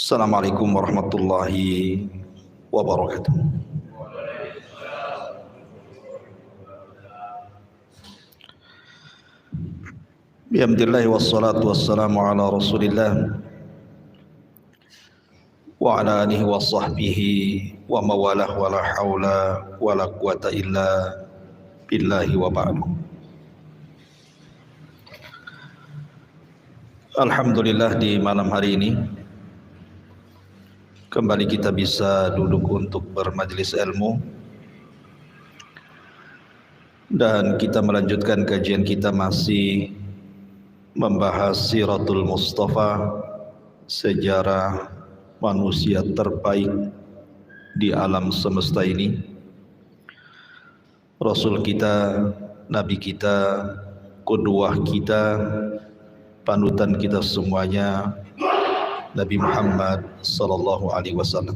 Assalamualaikum warahmatullahi wabarakatuh. Bihamdillah wassalatu wassalamu ala rasulillah wa ala alihi wa sahbihi wa mawalah wa la hawla wa la quwata illa billahi wa ba'du. Alhamdulillah, di malam hari ini kembali kita bisa duduk untuk bermajelis ilmu dan kita melanjutkan kajian kita masih membahas Siratul Mustafa, sejarah manusia terbaik di alam semesta ini, Rasul kita, Nabi kita, qudwah kita, panutan kita semuanya, Nabi Muhammad sallallahu alaihi wasallam.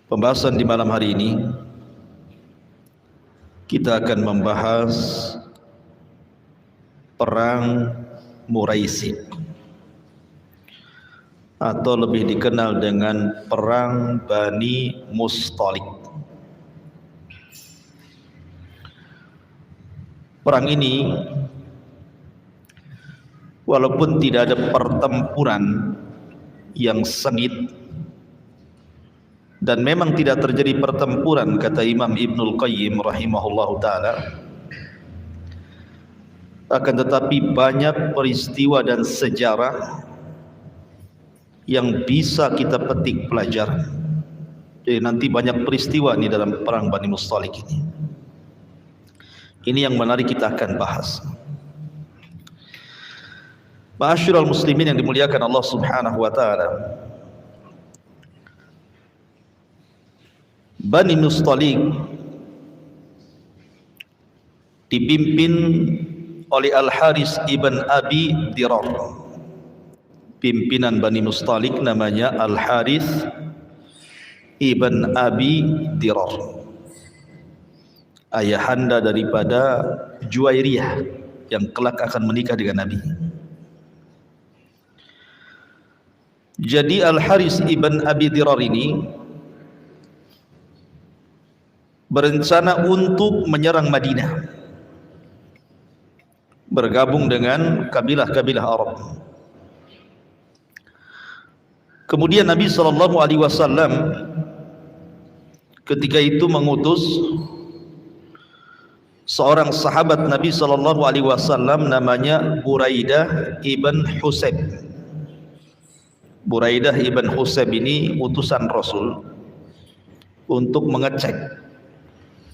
Pembahasan di malam hari ini kita akan membahas perang Muraisi atau lebih dikenal dengan perang Bani Mustalik. Perang ini walaupun tidak ada pertempuran yang sengit dan memang tidak terjadi pertempuran, kata Imam Ibnul Qayyim rahimahullahu ta'ala, akan tetapi banyak peristiwa dan sejarah yang bisa kita petik pelajaran. Jadi nanti banyak peristiwa ini dalam perang Bani Mustalik ini. Ini yang menarik kita akan bahas. Ma'asyiral muslimin yang dimuliakan Allah Subhanahu wa taala, Bani Mustalik dipimpin oleh Al-Haris ibn Abi Dirar. Pimpinan Bani Mustalik namanya Al-Haris ibn Abi Dirar, ayahanda daripada Juwairiyah yang kelak akan menikah dengan Nabi. Jadi Al-Haris ibn Abi Dirar ini berencana untuk menyerang Madinah, bergabung dengan kabilah-kabilah Arab. Kemudian Nabi SAW ketika itu mengutus seorang sahabat Nabi SAW namanya Buraidah ibn Husayb. Buraidah ibn Husayb ini utusan Rasul untuk mengecek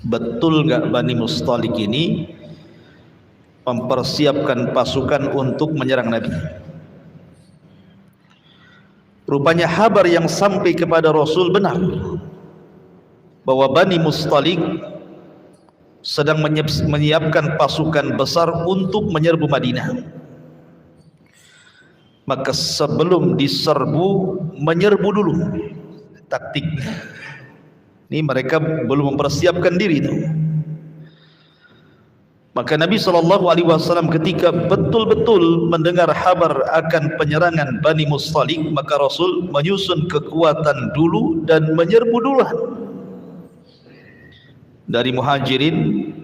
betul nggak Bani Mustalik ini mempersiapkan pasukan untuk menyerang Nabi. Rupanya kabar yang sampai kepada Rasul benar bahwa Bani Mustalik sedang menyiapkan pasukan besar untuk menyerbu Madinah. Maka sebelum diserbu, menyerbu dulu taktiknya. Ini mereka belum mempersiapkan diri itu. Maka Nabi SAW ketika betul-betul mendengar kabar akan penyerangan Bani Mustalik, maka Rasul menyusun kekuatan dulu dan menyerbu duluan. Dari Muhajirin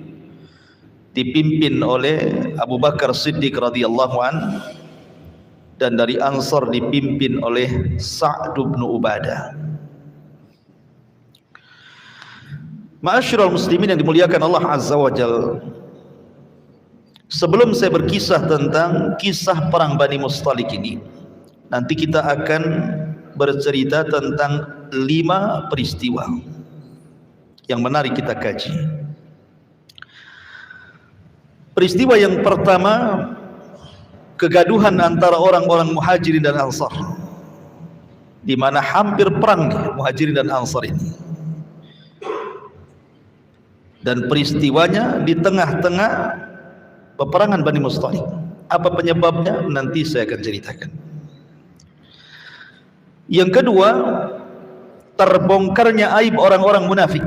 dipimpin oleh Abu Bakar Siddiq radhiyallahu an, dan dari Ansar dipimpin oleh Sa'd bin Ubadah. Ma'asyiral muslimin yang dimuliakan Allah Azza wa Jalla, sebelum saya berkisah tentang kisah perang Bani Mustalik ini, nanti kita akan bercerita tentang 5 peristiwa yang menarik kita kaji. Peristiwa yang pertama, kegaduhan antara orang-orang Muhajirin dan Ansar, di mana hampir perang Muhajirin dan Ansar ini. Dan peristiwanya di tengah-tengah peperangan Bani Mustalik. Apa penyebabnya? Nanti saya akan ceritakan. Yang kedua, terbongkarnya aib orang-orang munafik,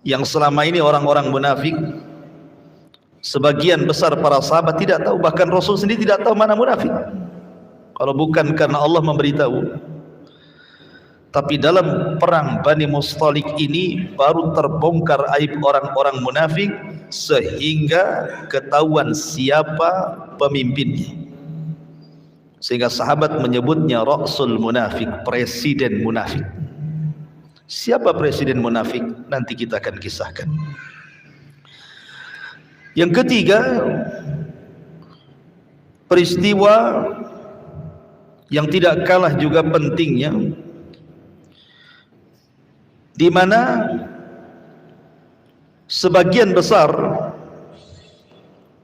yang selama ini orang-orang munafik Sebagian besar para sahabat tidak tahu, bahkan Rasul sendiri tidak tahu mana munafik. Kalau bukan karena Allah memberitahu. Tapi dalam perang Bani Mustalik ini baru terbongkar aib orang-orang munafik sehingga ketahuan siapa pemimpinnya. Sehingga sahabat menyebutnya Ra'sul Munafik, presiden munafik. Siapa presiden munafik? Nanti kita akan kisahkan. Yang ketiga, peristiwa yang tidak kalah juga pentingnya, di mana sebagian besar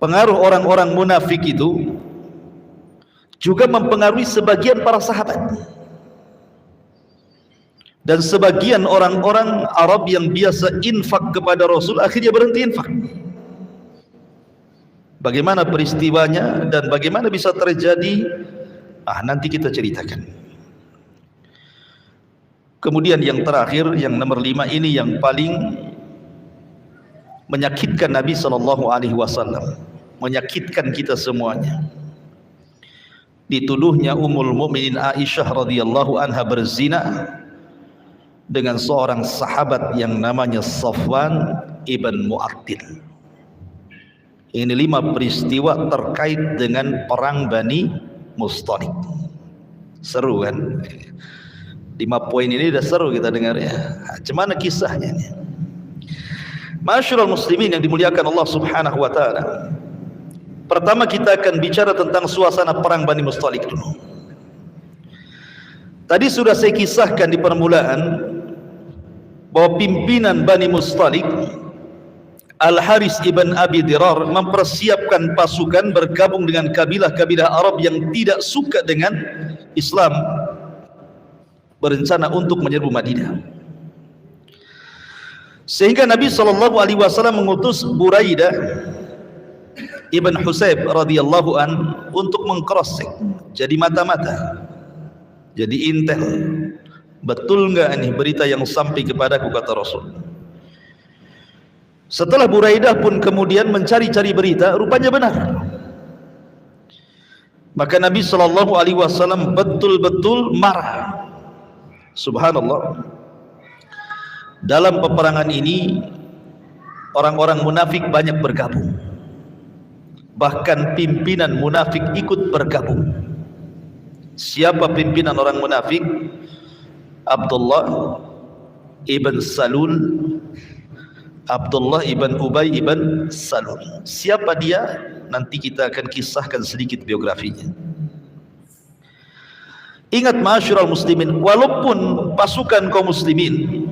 pengaruh orang-orang munafik itu juga mempengaruhi sebagian para sahabat dan sebagian orang-orang Arab yang biasa infak kepada Rasul akhirnya berhenti infak. Bagaimana peristiwanya dan bagaimana bisa terjadi, nanti kita ceritakan. Kemudian yang terakhir, yang nomor 5 ini yang paling menyakitkan Nabi SAW, menyakitkan kita semuanya. Dituduhnya Ummul Mukminin Aisyah radhiyallahu anha berzina dengan seorang sahabat yang namanya Safwan ibn Mu'attil. Ini 5 peristiwa terkait dengan perang Bani Mustalik. Seru kan? 5 poin ini dah seru kita dengar ya. Gimana kisahnya ini? Ma'asyiral muslimin yang dimuliakan Allah Subhanahu wa taala. Pertama kita akan bicara tentang suasana perang Bani Mustalik dulu. Tadi sudah saya kisahkan di permulaan bahwa pimpinan Bani Mustalik, Al-Haris ibn Abi Dirar, mempersiapkan pasukan bergabung dengan kabilah-kabilah Arab yang tidak suka dengan Islam, berencana untuk menyerbu Madinah. Sehingga Nabi SAW mengutus Buraidah Ibn Husayb radhiyallahu an untuk mengcross-check, jadi mata-mata, jadi intel. Betul enggak ini berita yang sampai kepadaku, kata Rasul. Setelah Buraidah pun kemudian mencari-cari berita, rupanya benar. Maka Nabi SAW betul-betul marah. Subhanallah. Dalam peperangan ini orang-orang munafik banyak bergabung. Bahkan pimpinan munafik ikut bergabung. Siapa pimpinan orang munafik? Abdullah ibn Salul, Abdullah ibn Ubay ibn Salul. Siapa dia? Nanti kita akan kisahkan sedikit biografinya. Ingat ma'asyiral muslimin, walaupun pasukan kaum muslimin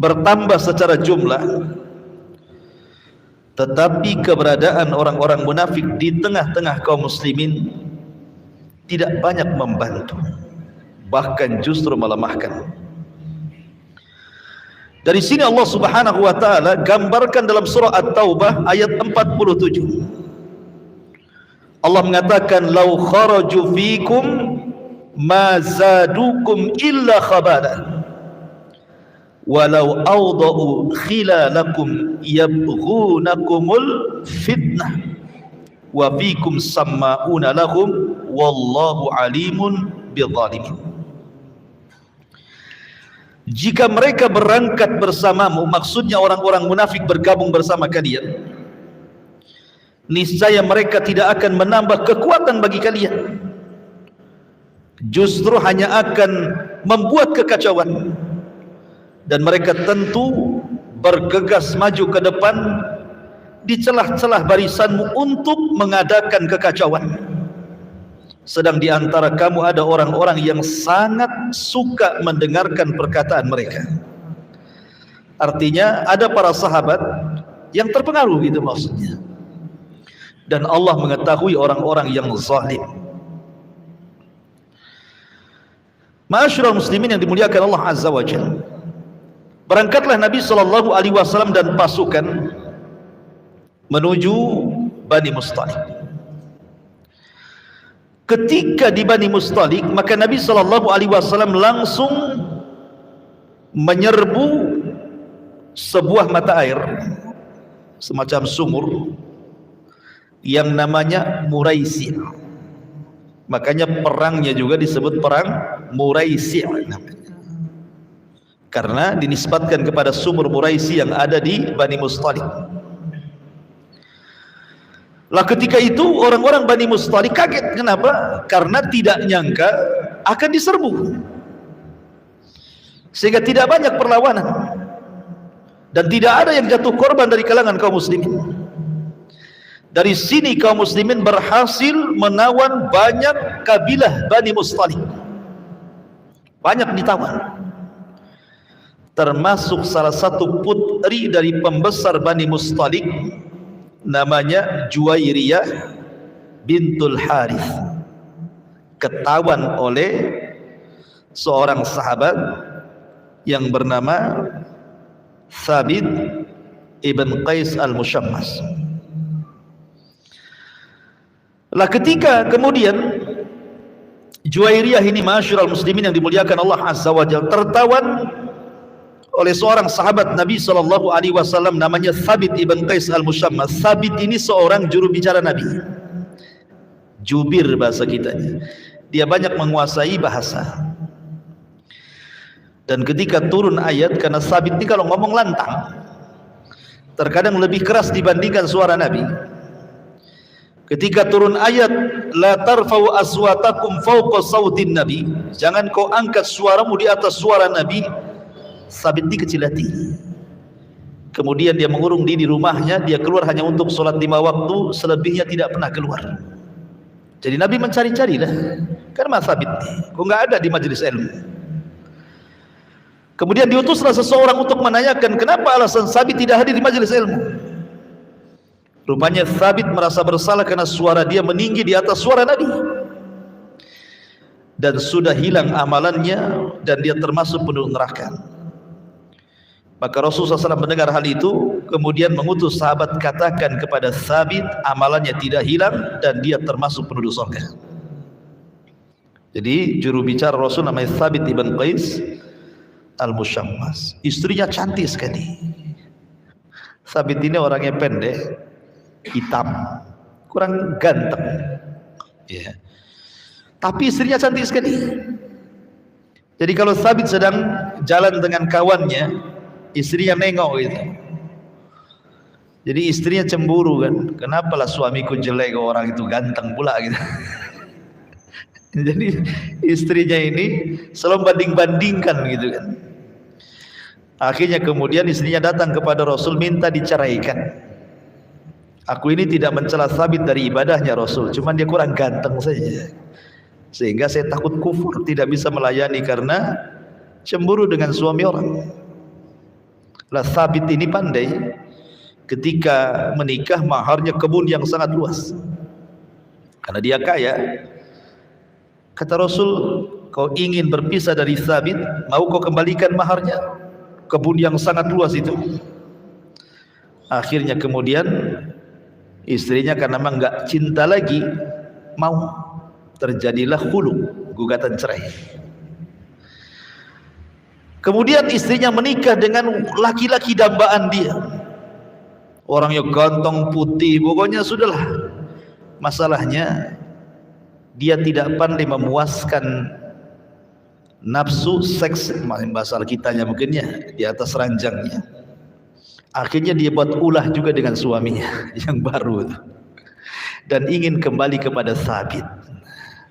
bertambah secara jumlah, tetapi keberadaan orang-orang munafik di tengah-tengah kaum muslimin tidak banyak membantu, bahkan justru melemahkan. Dari sini Allah Subhanahu wa taala gambarkan dalam surah At-Taubah ayat 47. Allah mengatakan, "Lau kharaju fikum ma zadukum illa khabala walau awda'u khilalakum yabghunakumul fitnah wa fikum samma'una lahum wallahu alimun bidzalimin." Jika mereka berangkat bersamamu, maksudnya orang-orang munafik bergabung bersama kalian, niscaya mereka tidak akan menambah kekuatan bagi kalian, justru hanya akan membuat kekacauan. Dan mereka tentu bergegas maju ke depan di celah-celah barisanmu untuk mengadakan kekacauan. Sedang di antara kamu ada orang-orang yang sangat suka mendengarkan perkataan mereka. Artinya ada para sahabat yang terpengaruh, gitu maksudnya. Dan Allah mengetahui orang-orang yang zalim. Ma'asyiral muslimin yang dimuliakan Allah Azza wa Jalla. Berangkatlah Nabi SAW dan pasukan menuju Bani Mustalik. Ketika di Bani Mustalik, maka Nabi SAW langsung menyerbu sebuah mata air, semacam sumur yang namanya Muraisi. Makanya perangnya juga disebut perang Muraisi' namanya. Karena dinisbatkan kepada sumur Muraisi yang ada di Bani Mustalik. Lah ketika itu orang-orang Bani Mustalik kaget. Kenapa? Karena tidak nyangka akan diserbu, sehingga tidak banyak perlawanan dan tidak ada yang jatuh korban dari kalangan kaum muslimin. Dari sini kaum muslimin berhasil menawan banyak kabilah Bani Mustalik, banyak ditawan, termasuk salah satu putri dari pembesar Bani Mustalik namanya Juwairiyah bintul Harith, ketahuan oleh seorang sahabat yang bernama Thabit ibn Qais al-Mushammas. Lah ketika kemudian Juwairiyah ini, ma'asyiral muslimin yang dimuliakan Allah Azza wa Jalla, tertawan oleh seorang sahabat Nabi SAW namanya Thabit ibn Qais al-Mushammas. Thabit ini seorang juru bicara Nabi, jubir bahasa kitanya. Dia banyak menguasai bahasa. Dan ketika turun ayat, karena Thabit ini kalau ngomong lantang, terkadang lebih keras dibandingkan suara Nabi. Ketika turun ayat, la tarfa'u aswatakum fawqa sautin Nabi, jangan kau angkat suaramu di atas suara Nabi. Thabit ini kecil hati. Kemudian dia mengurung diri di rumahnya, dia keluar hanya untuk sholat 5 waktu, selebihnya tidak pernah keluar. Jadi Nabi mencari-carilah, karena Thabit kok nggak ada di majelis ilmu. Kemudian diutuslah seseorang untuk menanyakan kenapa alasan Thabit tidak hadir di majelis ilmu. Rupanya Thabit merasa bersalah karena suara dia meninggi di atas suara Nabi, dan sudah hilang amalannya, dan dia termasuk penduduk neraka. Maka Rasulullah SAW mendengar hal itu, kemudian mengutus sahabat, katakan kepada Thabit amalannya tidak hilang dan dia termasuk penduduk surga. Jadi juru bicara Rasul namanya Thabit ibn Qais al-Mushammas. Istrinya cantik sekali. Thabit ini orangnya pendek, hitam, kurang ganteng, ya. Tapi istrinya cantik sekali. Jadi kalau Thabit sedang jalan dengan kawannya, istrinya nengok gitu. Jadi istrinya cemburu kan, kenapalah suamiku jelek, orang itu ganteng pula gitu. Jadi istrinya ini selalu banding-bandingkan gitu kan. Akhirnya kemudian istrinya datang kepada Rasul minta diceraikan. Aku ini tidak mencela Thabit dari ibadahnya Rasul, cuman dia kurang ganteng saja, sehingga saya takut kufur, tidak bisa melayani karena cemburu dengan suami orang. Lah Thabit ini pandai, ketika menikah maharnya kebun yang sangat luas, karena dia kaya. Kata Rasul, kau ingin berpisah dari Thabit, mau kau kembalikan maharnya, kebun yang sangat luas itu. Akhirnya kemudian istrinya karena memang nggak cinta lagi, mau, terjadilah khulu, gugatan cerai. Kemudian istrinya menikah dengan laki-laki dambaan dia, orangnya ganteng, putih, pokoknya sudahlah. Masalahnya dia tidak pandai memuaskan nafsu seks, bahasa kitanya mungkin ya, di atas ranjangnya. Akhirnya dia buat ulah juga dengan suaminya yang baru itu, dan ingin kembali kepada Thabit.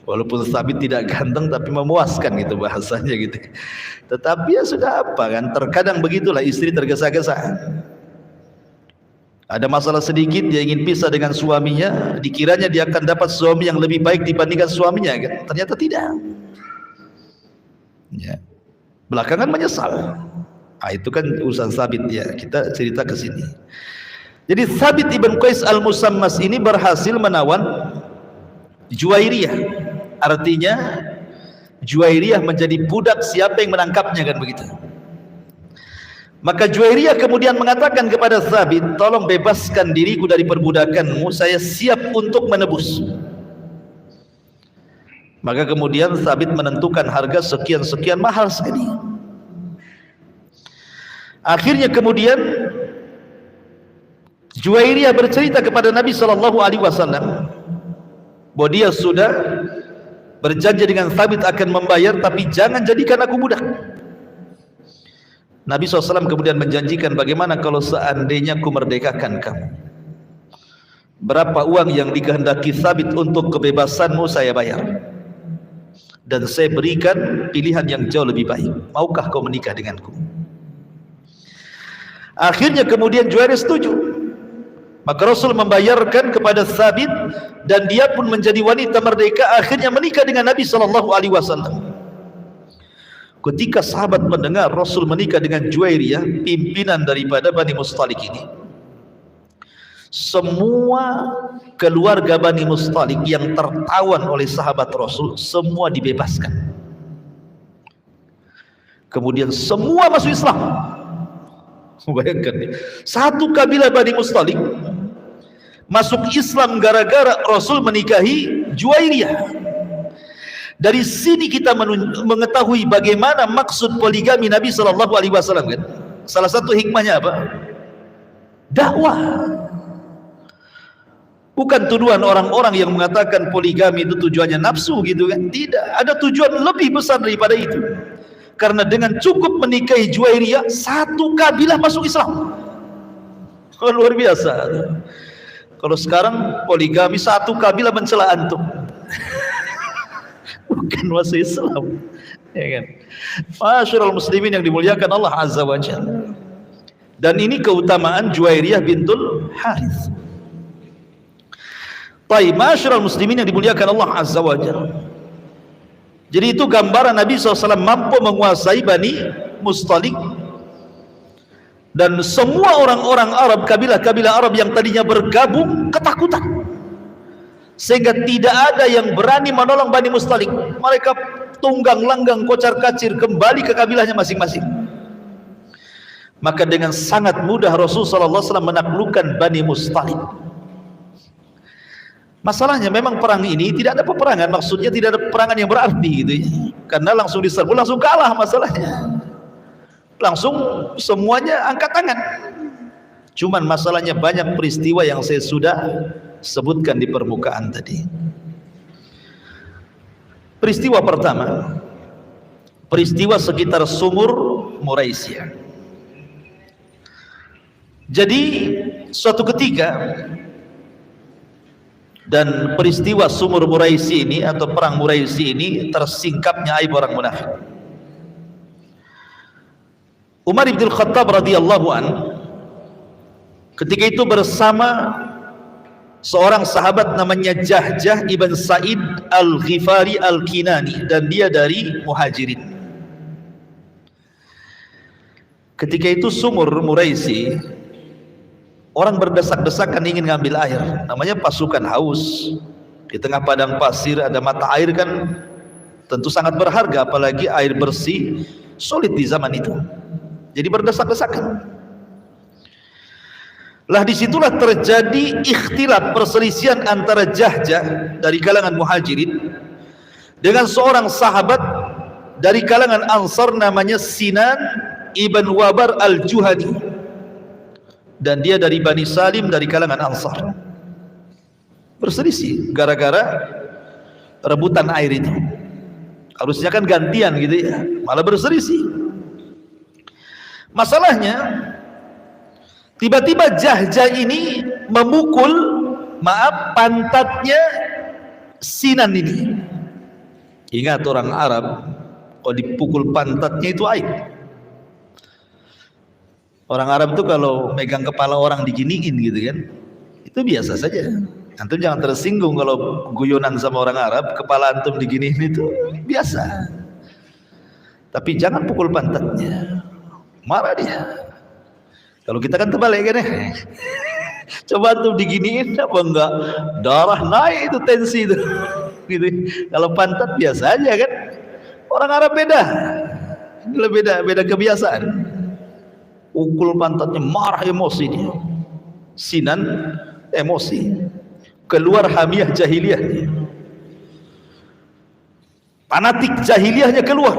Walaupun Thabit tidak ganteng tapi memuaskan gitu bahasanya gitu. Tetapi ya sudah apa kan, terkadang begitulah istri tergesa-gesa. Ada masalah sedikit dia ingin pisah dengan suaminya, dikiranya dia akan dapat suami yang lebih baik dibandingkan suaminya kan. Ternyata tidak. Ya. Belakangan menyesal. Itu kan urusan Thabit ya, kita cerita ke sini. Jadi Thabit ibn Qais al-Mushammas ini berhasil menawan Juwairiyah. Artinya Juwairiyah menjadi budak siapa yang menangkapnya kan begitu. Maka Juwairiyah kemudian mengatakan kepada Thabit, tolong bebaskan diriku dari perbudakanmu, saya siap untuk menebus. Maka kemudian Thabit menentukan harga sekian-sekian, mahal sekali. Akhirnya kemudian Juwairiyah bercerita kepada Nabi SAW bahwa dia sudah berjanji dengan Thabit akan membayar, tapi jangan jadikan aku budak. Nabi SAW kemudian menjanjikan, bagaimana kalau seandainya ku merdekakan kamu? Berapa uang yang dikehendaki Thabit untuk kebebasanmu saya bayar, dan saya berikan pilihan yang jauh lebih baik. Maukah kau menikah denganku? Akhirnya kemudian Juwairiyah setuju. Maka Rasul membayarkan kepada Thabit, dan dia pun menjadi wanita merdeka, akhirnya menikah dengan Nabi SAW. Ketika sahabat mendengar Rasul menikah dengan Juwairiyah, pimpinan daripada Bani Mustalik ini, semua keluarga Bani Mustalik yang tertawan oleh sahabat Rasul semua dibebaskan. Kemudian semua masuk Islam. Bayangkan, satu kabilah Bani Mustalik masuk Islam gara-gara Rasul menikahi Juwairiyah. Dari sini kita mengetahui bagaimana maksud poligami Nabi SAW, kan? Salah satu hikmahnya apa? Dakwah. Bukan tuduhan orang-orang yang mengatakan poligami itu tujuannya nafsu gitu kan. Tidak, ada tujuan lebih besar daripada itu. Karena dengan cukup menikahi Juwairiyah, satu kabilah masuk Islam. Oh, luar biasa. Kalau sekarang poligami satu kabilah mencela antum. Bukan masuk Islam, ya kan? Masyarul muslimin yang dimuliakan Allah Azza wa Jalla. Dan ini keutamaan Juwairiyah bintul Harith. Baik, masyarul muslimin yang dimuliakan Allah Azza wa Jalla. Jadi itu gambaran Nabi SAW mampu menguasai Bani Mustalik, dan semua orang-orang Arab, kabilah-kabilah Arab yang tadinya bergabung ketakutan, sehingga tidak ada yang berani menolong Bani Mustalik. Mereka tunggang langgang, kocar kacir kembali ke kabilahnya masing-masing. Maka dengan sangat mudah Rasulullah SAW menaklukkan Bani Mustalik. Masalahnya memang perang ini tidak ada peperangan, maksudnya tidak ada peperangan yang berarti gitu ya. Karena langsung diserbu, langsung kalah masalahnya. Langsung semuanya angkat tangan. Cuman masalahnya banyak peristiwa yang saya sudah sebutkan di permukaan tadi. Peristiwa pertama, peristiwa sekitar sumur Muraisiyah. Jadi suatu ketika, dan peristiwa sumur Muraisi ini atau perang Muraisi ini tersingkapnya aib orang munafik. Umar bin Khattab radhiyallahu an ketika itu bersama seorang sahabat namanya Jahjah ibn Sa'id al-Ghifari al-Kinani, dan dia dari Muhajirin. Ketika itu sumur Muraisi, orang berdesak-desakan ingin ngambil air, namanya pasukan haus. Di tengah padang pasir ada mata air, kan tentu sangat berharga, apalagi air bersih sulit di zaman itu. Jadi berdesak-desakan. Lah disitulah terjadi ikhtilaf, perselisihan antara Jahjah dari kalangan Muhajirin dengan seorang sahabat dari kalangan Ansar namanya Sinan ibn Wabar al-Juhani, dan dia dari Bani Salim dari kalangan Ansar. Berselisih gara-gara rebutan air itu. Harusnya kan gantian gitu ya, malah berselisih. Masalahnya tiba-tiba Jahjah ini memukul, pantatnya Sinan ini. Ingat orang Arab, kalau dipukul pantatnya itu aib. Orang Arab itu kalau megang kepala orang diginiin gitu kan, itu biasa saja. Antum jangan tersinggung kalau guyonan sama orang Arab, kepala antum diginiin itu biasa. Tapi jangan pukul pantatnya, marah dia. Kalau kita kan terbalik kan ya. Coba antum diginiin apa enggak, darah naik itu, tensi itu. Gitu. Kalau pantat biasa aja kan. Orang Arab beda. Ini beda kebiasaan. Ukul pantatnya, marah, emosi dia. Sinan emosi, keluar hamiah jahiliyahnya, fanatik jahiliyahnya keluar.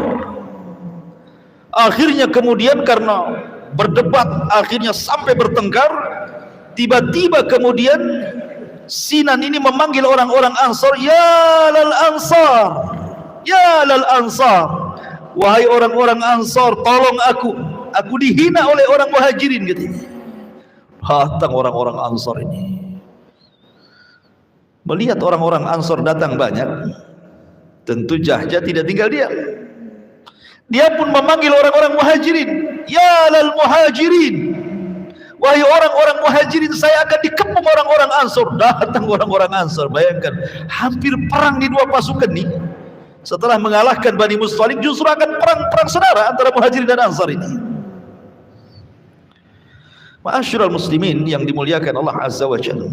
Akhirnya kemudian karena berdebat, akhirnya sampai bertengkar. Tiba-tiba kemudian Sinan ini memanggil orang-orang Ansar, ya lal Ansar, ya lal ansar, wahai orang-orang Ansar, tolong aku dihina oleh orang Muhajirin katanya. Datang orang-orang Ansar ini, melihat orang-orang Ansar datang banyak, tentu Jahja tidak tinggal diam. Dia pun memanggil orang-orang Muhajirin, ya lal muhajirin, wahai orang-orang Muhajirin, saya akan dikepung orang-orang Ansar. Datang orang-orang Ansar, bayangkan hampir perang di dua pasukan ini. Setelah mengalahkan Bani Mustalik, justru akan perang saudara antara Muhajirin dan Ansar ini. Ma'asyiral muslimin yang dimuliakan Allah Azza wa Jalla.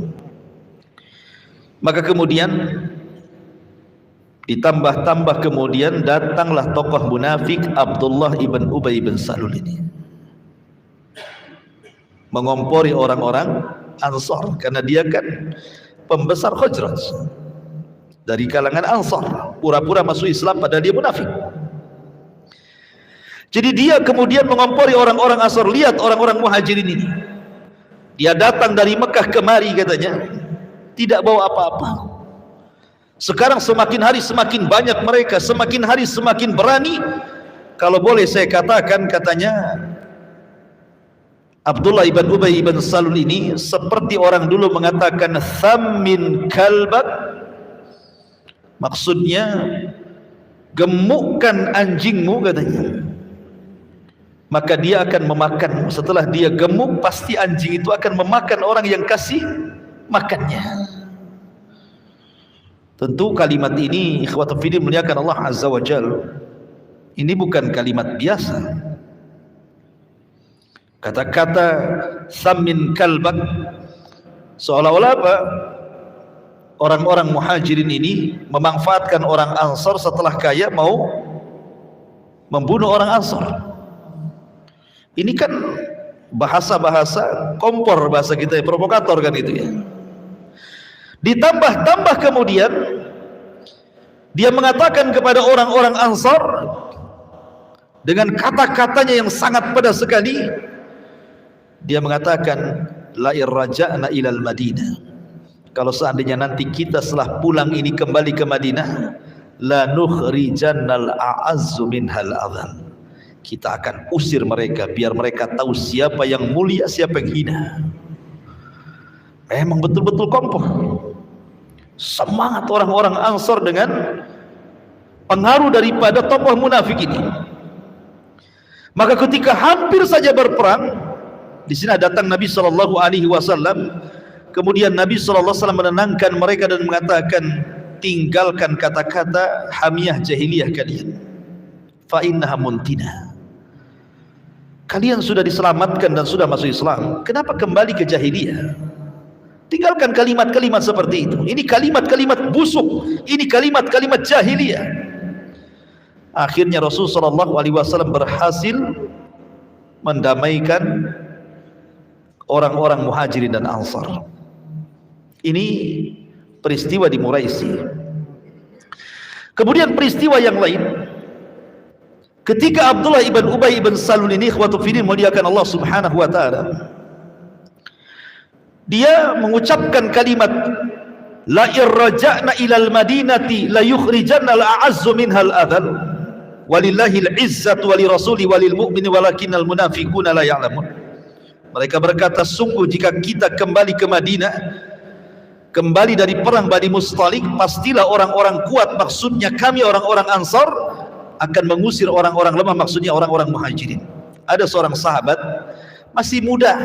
Maka kemudian ditambah-tambah kemudian datanglah tokoh munafik Abdullah ibn Ubay bin Salul ini, mengompori orang-orang Ansar, karena dia kan pembesar Khazraj dari kalangan Ansar, pura-pura masuk Islam padahal dia munafik. Jadi dia kemudian mengompori orang-orang Ansar. Lihat orang-orang Muhajirin ini, dia datang dari Mekah kemari katanya, tidak bawa apa-apa. Sekarang semakin hari semakin banyak mereka, semakin hari semakin berani. Kalau boleh saya katakan, katanya Abdullah ibn Ubay ibn Salul ini seperti orang dulu mengatakan thammin kalbak, maksudnya gemukkan anjingmu katanya, maka dia akan memakan. Setelah dia gemuk, pasti anjing itu akan memakan orang yang kasih makannya. Tentu kalimat ini, ikhwatul fillah muliakan Allah Azza wa Jalla, ini bukan kalimat biasa. Kata-kata samin kalbak, seolah-olah apa? Orang-orang Muhajirin ini memanfaatkan orang Ansar setelah kaya, mau membunuh orang Ansar. Ini kan bahasa-bahasa kompor, bahasa kita provokator kan itu ya. Ditambah-tambah kemudian dia mengatakan kepada orang-orang Ansar dengan kata-katanya yang sangat pedas sekali. Dia mengatakan la irja'na ilal Madinah, kalau seandainya nanti kita setelah pulang ini kembali ke Madinah, la nukhrijannal a'azzu minhal adhal, kita akan usir mereka biar mereka tahu siapa yang mulia, siapa yang hina. Memang betul-betul kompor. Semangat orang-orang Ansar dengan pengaruh daripada tokoh munafik ini. Maka ketika hampir saja berperang, di sini datang Nabi sallallahu alaihi wasallam. Kemudian Nabi sallallahu alaihi wasallam menenangkan mereka dan mengatakan, tinggalkan kata-kata hamiyah jahiliyah kalian. Fa innaha muntina. Kalian sudah diselamatkan dan sudah masuk Islam, kenapa kembali ke jahiliyah? Tinggalkan kalimat-kalimat seperti itu. Ini kalimat-kalimat busuk, ini kalimat-kalimat jahiliyah. Akhirnya Rasulullah SAW berhasil mendamaikan orang-orang Muhajirin dan Ansar. Ini peristiwa di Muraisi. Kemudian peristiwa yang lain, ketika Abdullah ibn Ubay ibn Salul ini, ikhwatul fillah muliakan Allah Subhanahu wa taala, dia mengucapkan kalimat la irja'na ilal madinati la yukhrijanna al-a'azzu minhal adhal walillahil izzatu wa lirasuli wa lil mu'mini walakinnal munafiquna la ya'lamun. Mereka berkata, sungguh jika kita kembali ke Madinah, kembali dari perang Bani Mustalik, pastilah orang-orang kuat, maksudnya kami orang-orang Ansar, akan mengusir orang-orang lemah, maksudnya orang-orang Muhajirin. Ada seorang sahabat masih muda,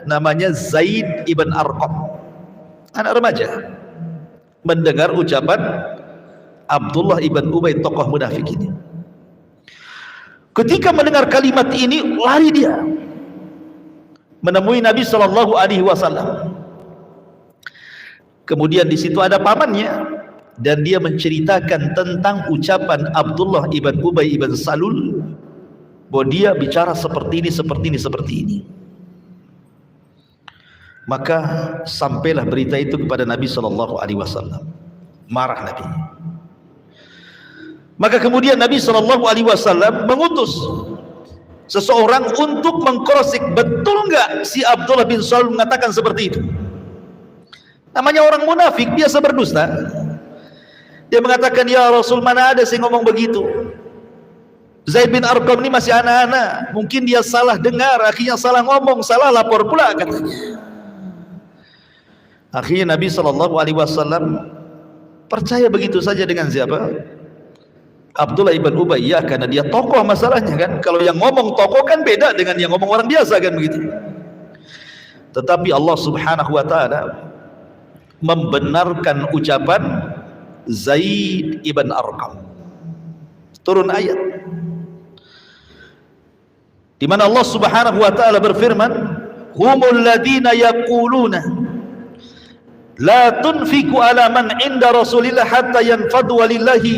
namanya Zaid ibn Arqam, anak remaja, mendengar ucapan Abdullah ibn Ubay, tokoh munafik ini. Ketika mendengar kalimat ini, lari dia menemui Nabi sallallahu alaihi wasallam. Kemudian di situ ada pamannya, dan dia menceritakan tentang ucapan Abdullah ibn Ubay ibn Salul, bahwa dia bicara seperti ini, seperti ini, seperti ini. Maka sampailah berita itu kepada Nabi sallallahu alaihi wasallam. Marah Nabi. Maka kemudian Nabi sallallahu alaihi wasallam mengutus seseorang untuk mengkrosik, betul enggak si Abdullah bin Salul mengatakan seperti itu. Namanya orang munafik, biasa berdusta. Dia mengatakan, ya Rasul, mana ada saya ngomong begitu. Zaid bin Arqam ini masih anak-anak, mungkin dia salah dengar, akhirnya salah ngomong, salah lapor pula katanya. Akhirnya Nabi SAW percaya begitu saja dengan siapa? Abdullah ibn Ubay, ya, karena dia tokoh masalahnya kan. Kalau yang ngomong tokoh kan beda dengan yang ngomong orang biasa kan begitu. Tetapi Allah Subhanahu wa taala membenarkan ucapan Zaid ibn Arqam. Turun ayat di mana Allah Subhanahu wa taala berfirman, humul ladina yaquluna la tunfiku ala man inda Rasulillah hatta yanfadu walillahi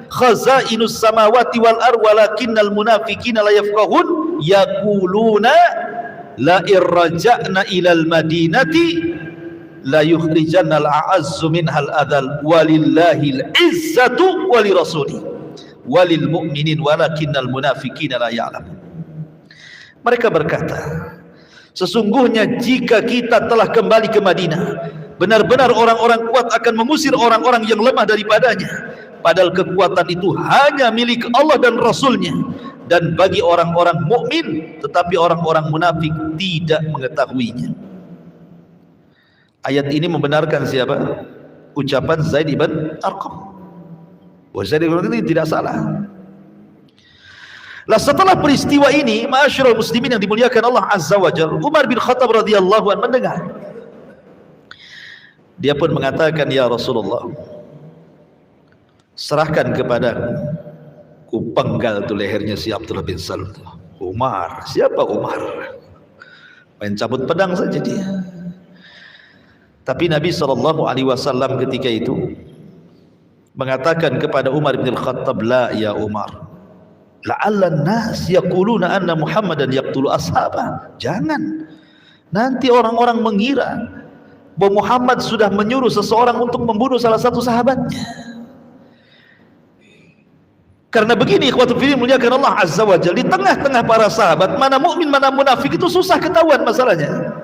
khazainus samawati wal ard walakinnal munafiqina la yafqahun yaquluna la irja'na ilal madinati la yukhrijanna al a'azzu minhal adal walillahil izzatu walirasuli walil mu'minin walakinnal munafiqina la ya'lamun. Mereka berkata, sesungguhnya jika kita telah kembali ke Madinah, benar-benar orang-orang kuat akan mengusir orang-orang yang lemah daripadanya, padahal kekuatan itu hanya milik Allah dan Rasulnya, dan bagi orang-orang mukmin, tetapi orang-orang munafik tidak mengetahuinya. Ayat ini membenarkan siapa? Ucapan Zaid ibn Arqam. Zaid ibn Arqam ini tidak salah. Lah setelah peristiwa ini, ma'asyiral muslimin yang dimuliakan Allah Azza wa Jalla, Umar bin Khattab radhiyallahu anhu mendengar. Dia pun mengatakan, ya Rasulullah, serahkan kepadaku, ku penggal tu lehernya si Abdullah bin Salul. Umar, siapa Umar? Main cabut pedang saja dia. Tapi Nabi SAW ketika itu mengatakan kepada Umar bin Khattab, la ya Umar, la'allan nas yaquluna anna Muhammadan yaqtulu ashabah. Jangan, nanti orang-orang mengira bahwa Muhammad sudah menyuruh seseorang untuk membunuh salah satu sahabatnya. Karena begini, ikhwatul fillah muliakan Allah Azza wa Jalla, di tengah-tengah para sahabat mana mukmin mana munafik itu susah ketahuan masalahnya.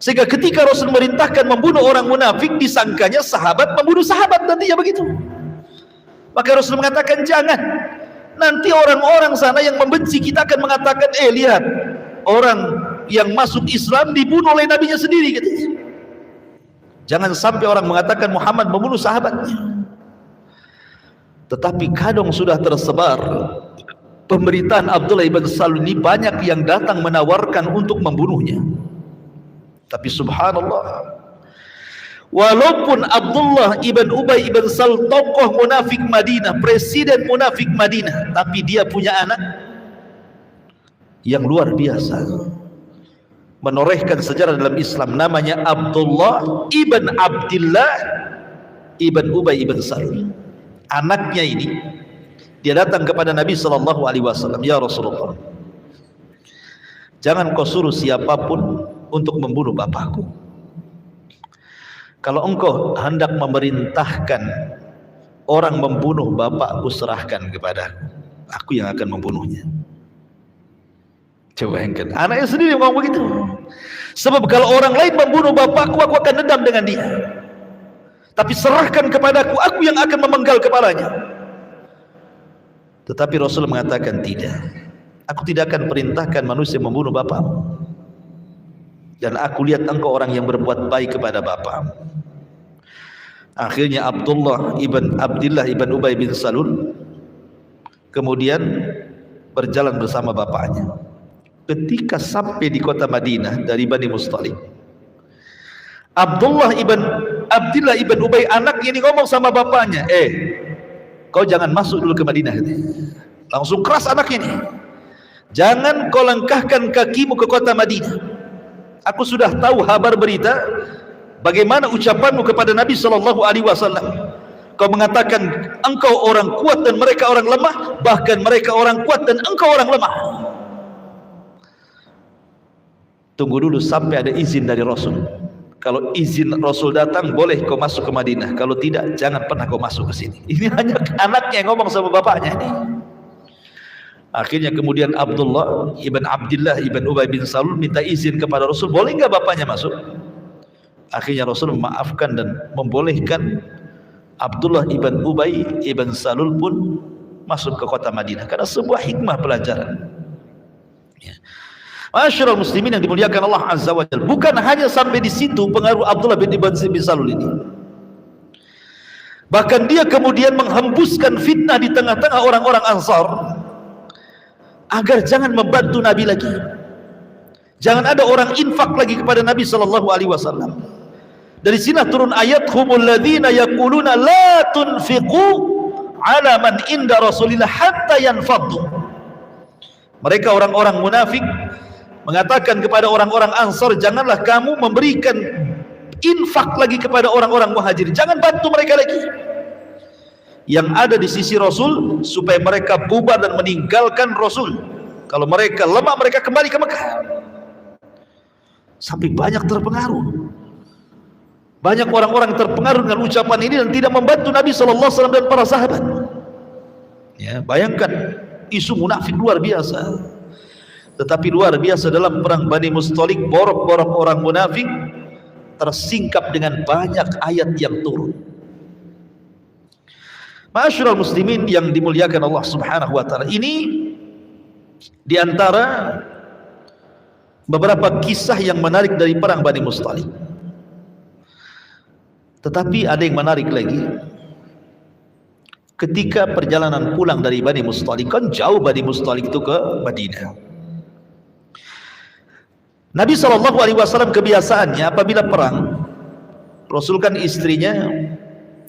Sehingga ketika Rasul merintahkan membunuh orang munafik, disangkanya sahabat membunuh sahabat, nantinya begitu. Maka Rasul mengatakan, jangan, nanti orang-orang sana yang membenci kita akan mengatakan, lihat, orang yang masuk Islam dibunuh oleh nabinya sendiri gitu. Jangan sampai orang mengatakan Muhammad membunuh sahabatnya. Tetapi kadang sudah tersebar pemberitaan Abdullah ibn Salul ini, banyak yang datang menawarkan untuk membunuhnya. Tapi subhanallah, walaupun Abdullah ibn Ubay ibn Salul tokoh munafik Madinah, presiden munafik Madinah, tapi dia punya anak yang luar biasa, menorehkan sejarah dalam Islam, namanya Abdullah ibn Abdillah ibn Ubay ibn Salul. Anaknya ini, dia datang kepada Nabi SAW, ya Rasulullah, jangan kau suruh siapapun untuk membunuh bapakku. Kalau engkau hendak memerintahkan orang membunuh bapakku, serahkan kepadaku, aku yang akan membunuhnya. Coba bayangkan, anaknya sendiri ngomong begitu. Sebab kalau orang lain membunuh bapakku, aku akan dendam dengan dia. Tapi serahkan kepadaku, aku yang akan memenggal kepalanya. Tetapi Rasul mengatakan, tidak, aku tidak akan perintahkan manusia membunuh bapakmu, dan aku lihat engkau orang yang berbuat baik kepada bapakmu. Akhirnya Abdullah ibn Abdillah ibn Ubay bin Salul kemudian berjalan bersama bapaknya. Ketika sampai di kota Madinah dari Bani Musthalib, Abdullah ibn Abdillah ibn Ubay anaknya ini ngomong sama bapaknya, kau jangan masuk dulu ke Madinah. Langsung keras anaknya ini, jangan kau langkahkan kakimu ke kota Madinah. Aku sudah tahu kabar berita bagaimana ucapanmu kepada Nabi SAW. Kau mengatakan engkau orang kuat dan mereka orang lemah, bahkan mereka orang kuat dan engkau orang lemah. Tunggu dulu sampai ada izin dari Rasul. Kalau izin Rasul datang, boleh kau masuk ke Madinah. Kalau tidak, jangan pernah kau masuk ke sini. Ini hanya anaknya yang ngomong sama bapaknya ini. Akhirnya kemudian Abdullah ibn Abdillah ibn Ubay bin Salul minta izin kepada Rasul, boleh enggak bapaknya masuk? Akhirnya Rasul memaafkan dan membolehkan Abdullah ibn Ubay ibn Salul pun masuk ke kota Madinah karena sebuah hikmah pelajaran. Ya. Masyarul muslimin yang dimuliakan Allah Azza wa Jalla, bukan hanya sampai di situ pengaruh Abdullah bin Salul ini. Bahkan dia kemudian menghembuskan fitnah di tengah-tengah orang-orang Ansar agar jangan membantu Nabi lagi. Jangan ada orang infak lagi kepada Nabi sallallahu alaihi wasallam. Dari sini turun ayat humul ladzina yaquluna la tunfiqu ala man inda Rasulillah hatta yanfaddu. Mereka orang-orang munafik mengatakan kepada orang-orang Ansar, janganlah kamu memberikan infak lagi kepada orang-orang Muhajir, jangan bantu mereka lagi yang ada di sisi Rasul, supaya mereka bubar dan meninggalkan Rasul. Kalau mereka lemah, mereka kembali ke Mekah. Sampai banyak terpengaruh, banyak orang-orang terpengaruh dengan ucapan ini dan tidak membantu Nabi SAW dan para sahabat. Ya, bayangkan isu munafik luar biasa. Tetapi luar biasa dalam perang Bani Mustalik, borok-borok orang munafik tersingkap dengan banyak ayat yang turun. Ma'asyiral muslimin yang dimuliakan Allah Subhanahu wa taala, ini diantara beberapa kisah yang menarik dari perang Bani Mustalik. Tetapi ada yang menarik lagi. Ketika perjalanan pulang dari Bani Mustalik, kan jauh Bani Mustalik itu ke Madinah. Nabi SAW kebiasaannya apabila perang, Rasul kan istrinya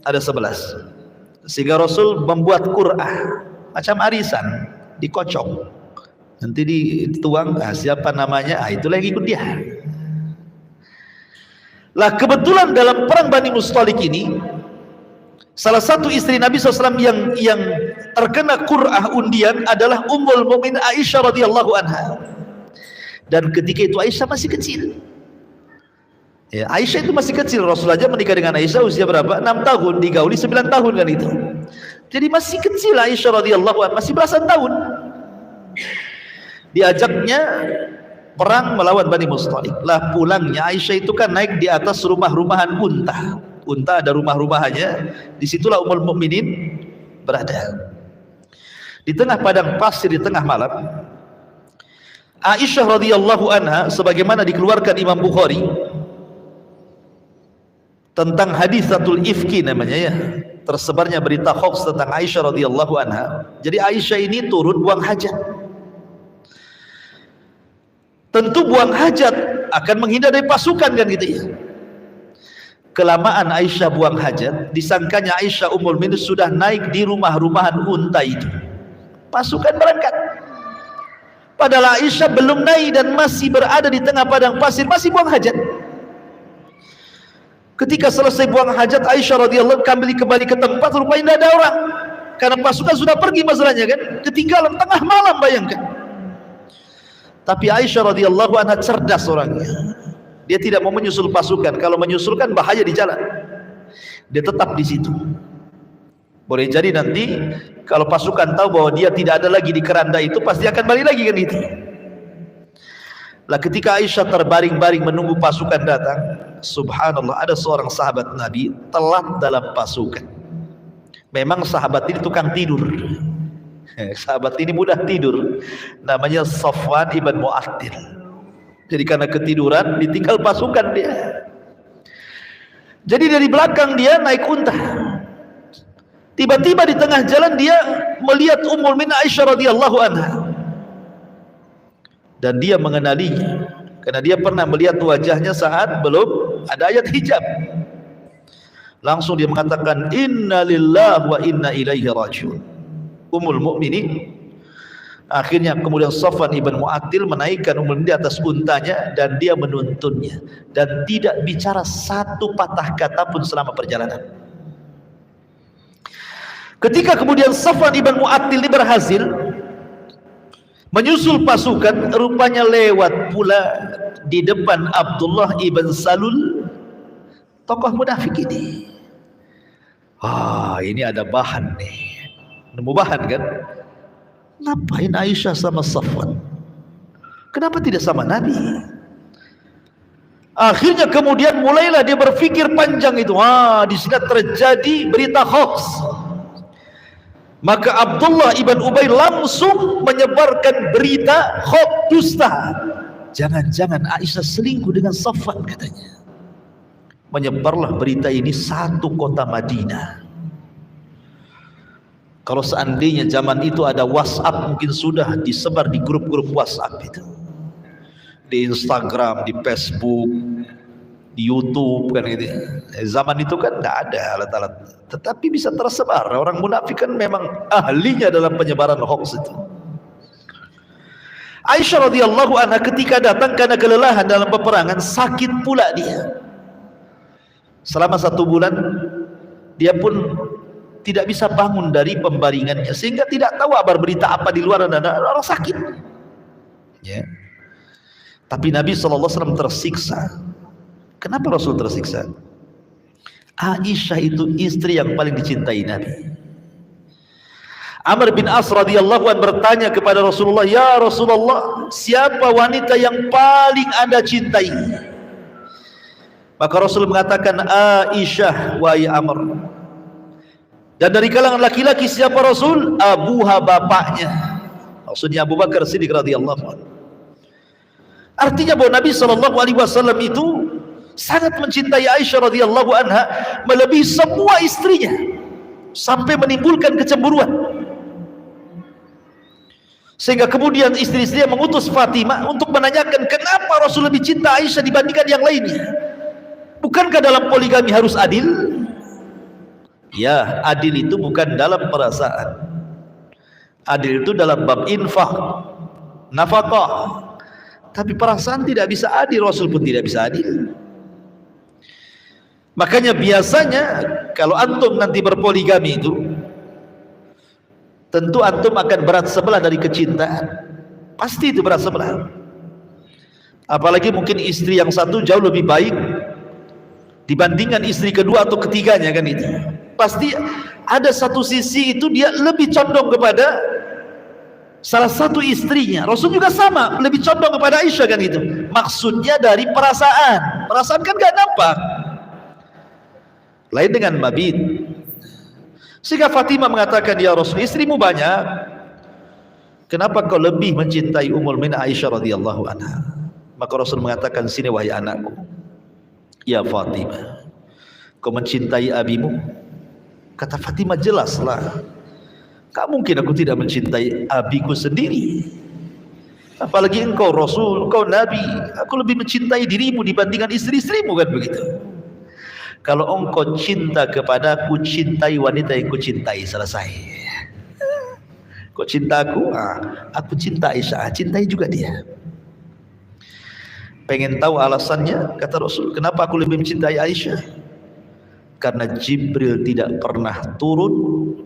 ada 11, sehingga Rasul membuat qur'ah macam arisan, dikocok, nanti dituang, siapa namanya, itulah yang ikut dia. Lah kebetulan dalam perang Bani Mustalik ini, salah satu istri Nabi SAW yang terkena qur'ah undian adalah Ummul Mukminin Aisyah radhiyallahu anha. Dan ketika itu Aisyah masih kecil. Ya, Aisyah itu masih kecil. Rasul aja menikah dengan Aisyah usia berapa? 6 tahun, digauli 9 tahun kan itu. Jadi masih kecil Aisyah radhiyallahu anha, masih belasan tahun. Diajaknya perang melawan Bani Mustalik. Lah pulangnya Aisyah itu kan naik di atas rumah-rumahan unta. Unta ada rumah-rumahannya. Disitulah Ummul Mukminin berada. Di tengah padang pasir, di tengah malam, Aisyah radhiyallahu anha, sebagaimana dikeluarkan Imam Bukhari tentang hadisatul ifki namanya ya, tersebarnya berita hoax tentang Aisyah radhiyallahu anha. Jadi Aisyah ini turun buang hajat. Tentu buang hajat akan menghindar dari pasukan kan gitu ya. Kelamaan Aisyah buang hajat, disangkanya Aisyah Ummul Mukminin sudah naik di rumah-rumahan unta itu. Pasukan berangkat. Padahal Aisyah belum naik dan masih berada di tengah padang pasir, masih buang hajat. Ketika selesai buang hajat, Aisyah radhiyallahu anha kembali ke tempat, rupanya tidak ada orang. Karena pasukan sudah pergi masalahnya kan, ketinggalan tengah malam, bayangkan. Tapi Aisyah radhiyallahu anha cerdas orangnya. Dia tidak mau menyusul pasukan, kalau menyusulkan bahaya di jalan. Dia tetap di situ. Boleh jadi nanti kalau pasukan tahu bahwa dia tidak ada lagi di keranda itu, pasti akan balik lagi kan itu. Lah ketika Aisyah terbaring-baring menunggu pasukan datang, subhanallah, ada seorang sahabat Nabi telat dalam pasukan. Memang sahabat ini tukang tidur. Sahabat ini mudah tidur. Namanya Safwan ibn Mu'attil. Jadi karena ketiduran ditinggal pasukan dia. Jadi dari belakang dia naik unta. Tiba-tiba di tengah jalan dia melihat Ummul Mukminin Aisyah radhiyallahu anha. Dan dia mengenalinya karena dia pernah melihat wajahnya saat belum ada ayat hijab. Langsung dia mengatakan inna lillahi wa inna ilaihi rajiun. Ummul Mukminin. Akhirnya kemudian Safwan ibn Mu'attil menaikkan Ummul Mukminin di atas untanya dan dia menuntunnya dan tidak bicara satu patah kata pun selama perjalanan. Ketika kemudian Safwan ibn Mu'attil ini berhasil menyusul pasukan, rupanya lewat pula di depan Abdullah ibn Salul, tokoh munafik ini. Ini ada bahan nih, nemu bahan kan? Ngapain Aisyah sama Safwan? Kenapa tidak sama Nabi? Akhirnya kemudian mulailah dia berpikir panjang itu. Di sini terjadi berita hoax. Maka Abdullah ibn Ubay langsung menyebarkan berita hoax dusta. Jangan-jangan Aisyah selingkuh dengan Safwan katanya. Menyebarlah berita ini satu kota Madinah. Kalau seandainya zaman itu ada WhatsApp, mungkin sudah disebar di grup-grup WhatsApp itu. Di Instagram, di Facebook, di YouTube kan gitu. Zaman itu kan tidak ada alat-alat, tetapi bisa tersebar. Orang munafik kan memang ahlinya dalam penyebaran hoax itu. Aisyah radhiyallahu anha ketika datang karena kelelahan dalam peperangan, sakit pula dia. Selama 1 bulan dia pun tidak bisa bangun dari pembaringannya, sehingga tidak tahu kabar berita apa di luar, dan ada orang sakit. Ya. Tapi Nabi SAW tersiksa. Kenapa Rasul tersiksa? Aisyah itu istri yang paling dicintai Nabi. Amr bin As radhiyallahu anhu bertanya kepada Rasulullah, "Ya Rasulullah, siapa wanita yang paling Anda cintai?" Maka Rasul mengatakan, "Aisyah wahai Amr." Dan dari kalangan laki-laki siapa Rasul? Abuha, bapaknya. Maksudnya Abu Bakar Siddiq radhiyallahu anhu. Artinya bahwa Nabi SAW itu sangat mencintai Aisyah radhiyallahu anha melebihi semua istrinya, sampai menimbulkan kecemburuan. Sehingga kemudian istri-istrinya mengutus Fatimah untuk menanyakan kenapa Rasul lebih cinta Aisyah dibandingkan yang lainnya. Bukankah dalam poligami harus adil? Ya, adil itu bukan dalam perasaan. Adil itu dalam bab infak, nafkah. Tapi perasaan tidak bisa adil, Rasul pun tidak bisa adil. Makanya biasanya kalau antum nanti berpoligami itu, tentu antum akan berat sebelah dari kecintaan. Pasti itu berat sebelah. Apalagi mungkin istri yang satu jauh lebih baik dibandingkan istri kedua atau ketiganya kan itu. Pasti ada satu sisi itu dia lebih condong kepada salah satu istrinya. Rasul juga sama, lebih condong kepada Aisyah kan itu. Maksudnya dari perasaan. Perasaan kan gak nampak. Lain dengan mabit. Sehingga Fatimah mengatakan, "Ya Rasul, istrimu banyak. Kenapa kau lebih mencintai Ummul Mukminin Aisyah radhiyallahu anha?" Maka Rasul mengatakan, "Sini wahai anakku. Ya Fatimah, kau mencintai abimu?" Kata Fatimah, "Jelaslah. Gak mungkin aku tidak mencintai abiku sendiri. Apalagi engkau Rasul, engkau Nabi. Aku lebih mencintai dirimu dibandingkan istri-istrimu kan begitu. Kalau engkau cinta kepadaku, cintai wanita yang ku cintai, selesai. Kau cinta aku cinta Aisyah, cintai juga dia." Pengen tahu alasannya? Kata Rasul, "Kenapa aku lebih mencintai Aisyah? Karena Jibril tidak pernah turun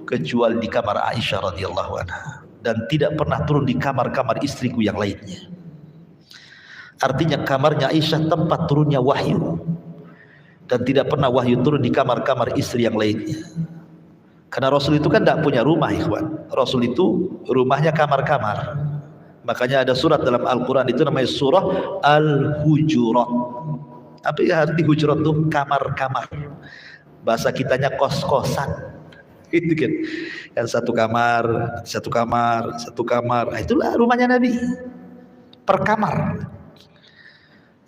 kecuali di kamar Aisyah radhiyallahu anha, dan tidak pernah turun di kamar-kamar istriku yang lainnya." Artinya kamarnya Aisyah tempat turunnya wahyu, dan tidak pernah wahyu turun di kamar-kamar istri yang lainnya. Karena Rasul itu kan tidak punya rumah, ikhwan. Rasul itu rumahnya kamar-kamar. Makanya ada surat dalam Al-Quran itu namanya surah Al-Hujurat. Apa ya arti hujurat itu? Kamar-kamar. Bahasa kitanya kos-kosan. Itu kan. Yang satu kamar. Itulah rumahnya Nabi. Per kamar.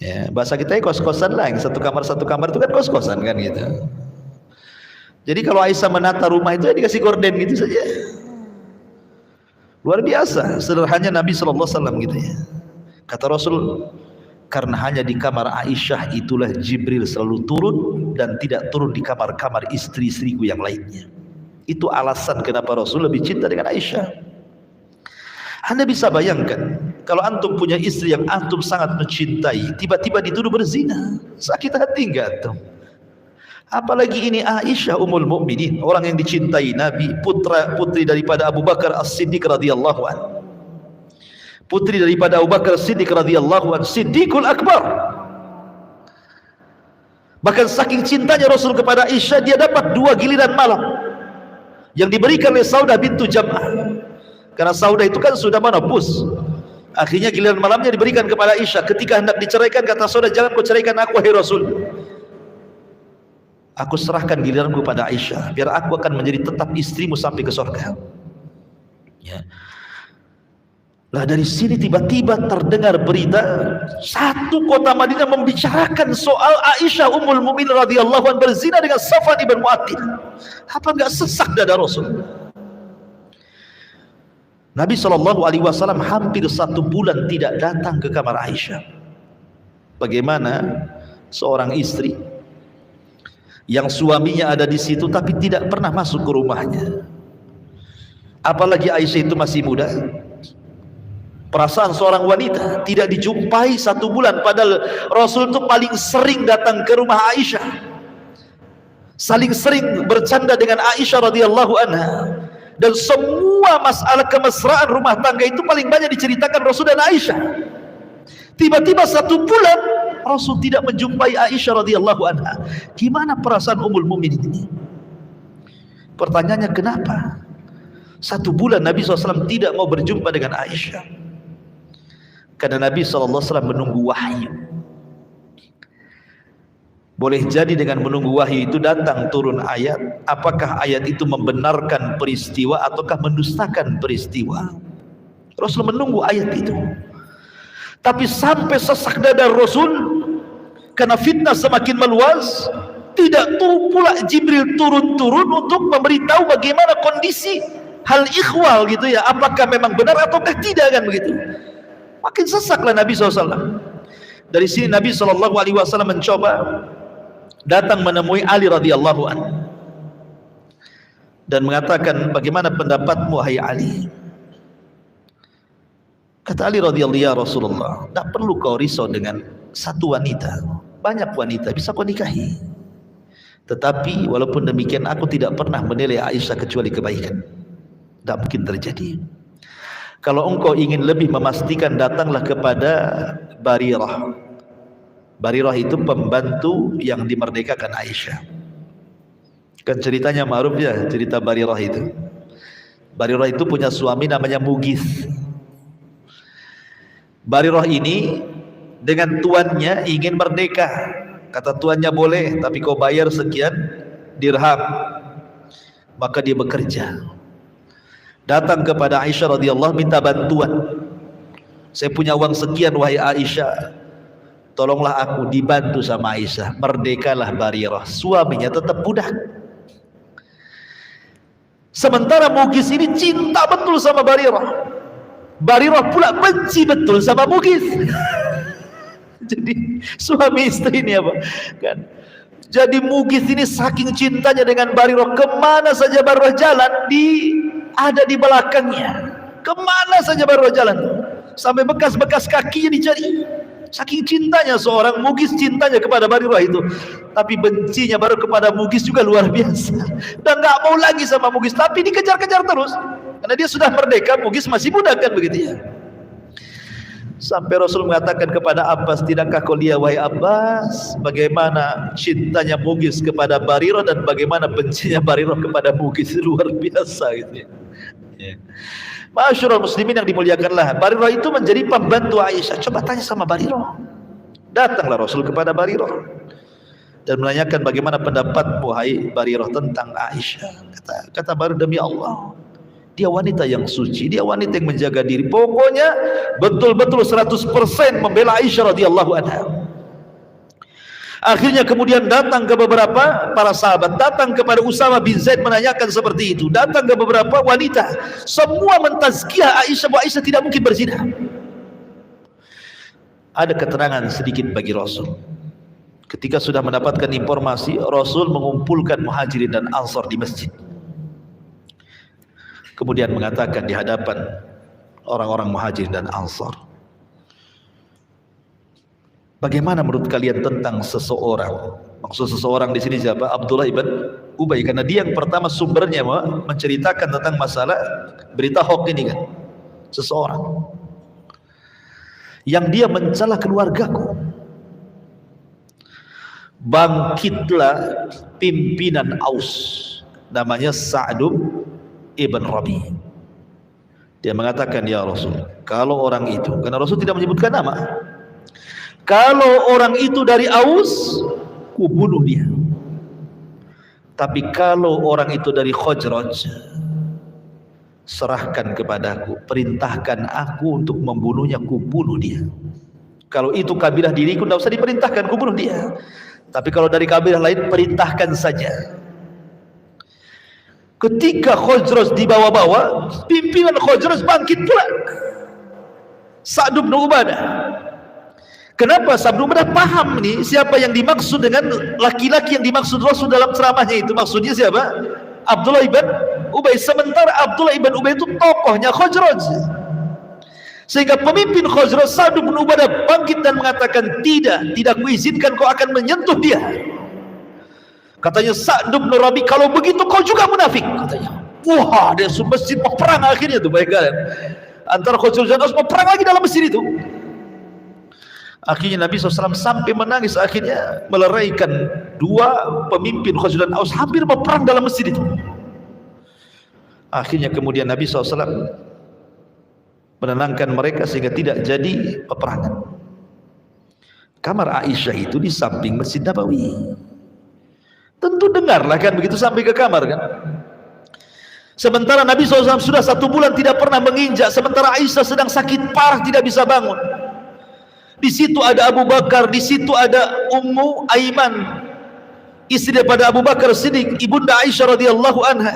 Ya, bahasa kita kos-kosan lah. Yang satu kamar itu kan kos-kosan kan gitu. Jadi kalau Aisyah menata rumah itu ya dikasih gorden gitu saja. Luar biasa sederhananya Nabi SAW gitu ya. Kata Rasul, karena hanya di kamar Aisyah itulah Jibril selalu turun, dan tidak turun di kamar-kamar istri-istriku yang lainnya. Itu alasan kenapa Rasul lebih cinta dengan Aisyah. Anda bisa bayangkan kalau antum punya istri yang antum sangat mencintai, tiba-tiba dituduh berzina, sakit hati enggak antum? Apalagi ini Aisyah Ummul Mukminin, orang yang dicintai Nabi, putri daripada Abu Bakar As-Siddiq radhiyallahu anhu. Putri daripada Abu Bakar As-Siddiq radhiyallahu anhu, Siddiqul Akbar. Bahkan saking cintanya Rasul kepada Aisyah, dia dapat 2 giliran malam yang diberikan oleh Saudah bintu Jam'ah. Karena Saudah itu kan sudah menopause. Akhirnya giliran malamnya diberikan kepada Aisyah. Ketika hendak diceraikan, kata saudara, jangan kau ceraikan aku, wahai Rasul. Aku serahkan giliranku pada Aisyah, biar aku akan menjadi tetap istrimu sampai ke surga. Ya. Lah dari sini tiba-tiba terdengar berita satu kota Madinah membicarakan soal Aisyah Ummul Mukminin radhiyallahu anha berzina dengan Safwan ibn Mu'attil. Apa enggak sesak dada Rasul? Nabi SAW hampir 1 bulan tidak datang ke kamar Aisyah. Bagaimana seorang istri yang suaminya ada di situ tapi tidak pernah masuk ke rumahnya? Apalagi Aisyah itu masih muda. Perasaan seorang wanita tidak dijumpai 1 bulan, padahal Rasul itu paling sering datang ke rumah Aisyah, saling sering bercanda dengan Aisyah radhiyallahu anha, dan semua masalah kemesraan rumah tangga itu paling banyak diceritakan Rasul dan Aisyah. Tiba-tiba 1 bulan Rasul tidak menjumpai Aisyah radhiyallahu anha. Gimana perasaan Ummul Mukminin ini? Pertanyaannya, kenapa 1 bulan Nabi SAW tidak mau berjumpa dengan Aisyah? Karena Nabi SAW menunggu wahyu. Boleh jadi dengan menunggu wahyu itu datang turun ayat. Apakah ayat itu membenarkan peristiwa ataukah mendustakan peristiwa? Rasul menunggu ayat itu. Tapi sampai sesak dada Rasul, karena fitnah semakin meluas, tidak tahu pula Jibril turun-turun untuk memberitahu bagaimana kondisi hal ikhwal gitu ya. Apakah memang benar ataukah tidak, kan begitu. Makin sesaklah Nabi SAW. Dari sini Nabi SAW mencoba datang menemui Ali radhiyallahu anhu dan mengatakan, bagaimana pendapatmu hai Ali? Kata Ali radhiyallahu, ya Rasulullah, tak perlu kau risau dengan satu wanita, banyak wanita bisa kau nikahi. Tetapi walaupun demikian aku tidak pernah menilai Aisyah kecuali kebaikan. Tak mungkin terjadi. Kalau engkau ingin lebih memastikan, datanglah kepada Barirah. Barirah itu pembantu yang dimerdekakan Aisyah. Kan ceritanya ma'ruf ya, cerita Barirah itu. Barirah itu punya suami namanya Mughith. Barirah ini dengan tuannya ingin merdeka. Kata tuannya, boleh, tapi kau bayar sekian dirham. Maka dia bekerja. Datang kepada Aisyah radhiyallahu, minta bantuan. Saya punya uang sekian wahai Aisyah, tolonglah aku dibantu sama Aisyah. Merdekalah Barirah. Suaminya tetap budak. Sementara Mughith ini cinta betul sama Barirah. Barirah pula benci betul sama Mughith. Jadi suami istri ini apa? Kan? Jadi Mughith ini saking cintanya dengan Barirah, kemana saja Barirah jalan ada di belakangnya. Kemana saja Barirah jalan, sampai bekas-bekas kakinya dicari. Saking cintanya seorang Mughith, cintanya kepada Barirah itu. Tapi bencinya baru kepada Mughith juga luar biasa. Dan nggak mau lagi sama Mughith, tapi dikejar-kejar terus. Karena dia sudah merdeka, Mughith masih muda, kan begitu ya. Sampai Rasul mengatakan kepada Abbas, tidakkah kau lihat wahai Abbas, bagaimana cintanya Mughith kepada Barirah dan bagaimana bencinya Barirah kepada Mughith? Luar biasa gitu ya. Ma'asyiral muslimin yang dimuliakanlah, Barirah itu menjadi pembantu Aisyah. Coba tanya sama Barirah. Datanglah Rasul kepada Barirah dan menanyakan, bagaimana pendapatmu hai Barirah tentang Aisyah? Kata Barirah, demi Allah, dia wanita yang suci, dia wanita yang menjaga diri. Pokoknya betul-betul 100% membela Aisyah radhiyallahu anha. Akhirnya kemudian datang ke beberapa para sahabat, datang kepada Usama bin Zaid menanyakan seperti itu. Datang ke beberapa wanita, semua mentazkiyah Aisyah bahwa Aisyah tidak mungkin berzina. Ada keterangan sedikit bagi Rasul. Ketika sudah mendapatkan informasi, Rasul mengumpulkan Muhajirin dan Ansar di masjid. Kemudian mengatakan di hadapan orang-orang Muhajirin dan Ansar, bagaimana menurut kalian tentang seseorang? Maksud seseorang di sini siapa? Abdullah ibn Ubay, karena dia yang pertama sumbernya menceritakan tentang masalah berita hoax ini kan. Seseorang yang dia mencela keluargaku. Bangkitlah pimpinan Aus, namanya Sa'd ibn Rabi. Dia mengatakan, ya Rasul, kalau orang itu, karena Rasul tidak menyebutkan nama, kalau orang itu dari Aus, ku bunuh dia. Tapi kalau orang itu dari Khazraj, serahkan kepadaku, perintahkan aku untuk membunuhnya, ku bunuh dia. Kalau itu kabilah diriku, tidak usah diperintahkan, ku bunuh dia. Tapi kalau dari kabilah lain, perintahkan saja. Ketika Khazraj dibawa-bawa, pimpinan Khazraj bangkit pula, Sa'd bin Ubadah. Kenapa? Sa'd bin Ubadah paham nih siapa yang dimaksud dengan laki-laki yang dimaksud Rasul dalam ceramahnya itu. Maksudnya siapa? Abdullah ibn Ubay. Sementara Abdullah ibn Ubay itu tokohnya Khazraj. Sehingga pemimpin Khazraj, Sa'd bin Ubadah, bangkit dan mengatakan, tidak kuizinkan kau akan menyentuh dia. Katanya Sa'd bin Rabi, kalau begitu kau juga munafik, katanya. Wah, dia masjid perang akhirnya tuh, baik kalian. Antara Khazraj dan Aus perang lagi dalam masjid itu. Akhirnya Nabi SAW sampai menangis, akhirnya meleraikan dua pemimpin Khazraj dan Aus hampir berperang dalam masjid itu. Akhirnya kemudian Nabi SAW menenangkan mereka sehingga tidak jadi peperangan. Kamar Aisyah itu di samping Masjid Nabawi. Tentu dengarlah kan begitu sampai ke kamar kan. Sementara Nabi SAW sudah 1 bulan tidak pernah menginjak, sementara Aisyah sedang sakit parah tidak bisa bangun. Di situ ada Abu Bakar, di situ ada Ummu Aiman, istri daripada Abu Bakar Siddiq, ibunda Aisyah radhiyallahu anha.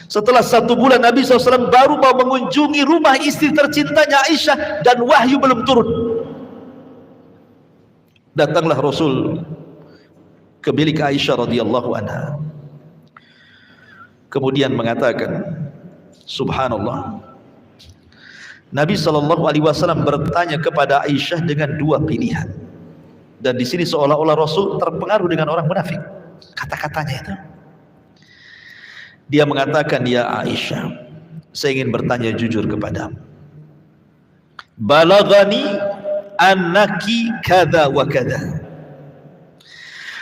Setelah 1 bulan Nabi SAW baru mau mengunjungi rumah istri tercintanya Aisyah dan wahyu belum turun. Datanglah Rasul ke bilik Aisyah radhiyallahu anha. Kemudian mengatakan, subhanallah, Nabi SAW bertanya kepada Aisyah dengan 2 pilihan. Dan di sini seolah-olah Rasul terpengaruh dengan orang munafik. Kata-katanya itu. Dia mengatakan, ya Aisyah, saya ingin bertanya jujur kepadamu. Balagani annaki kada wa kada.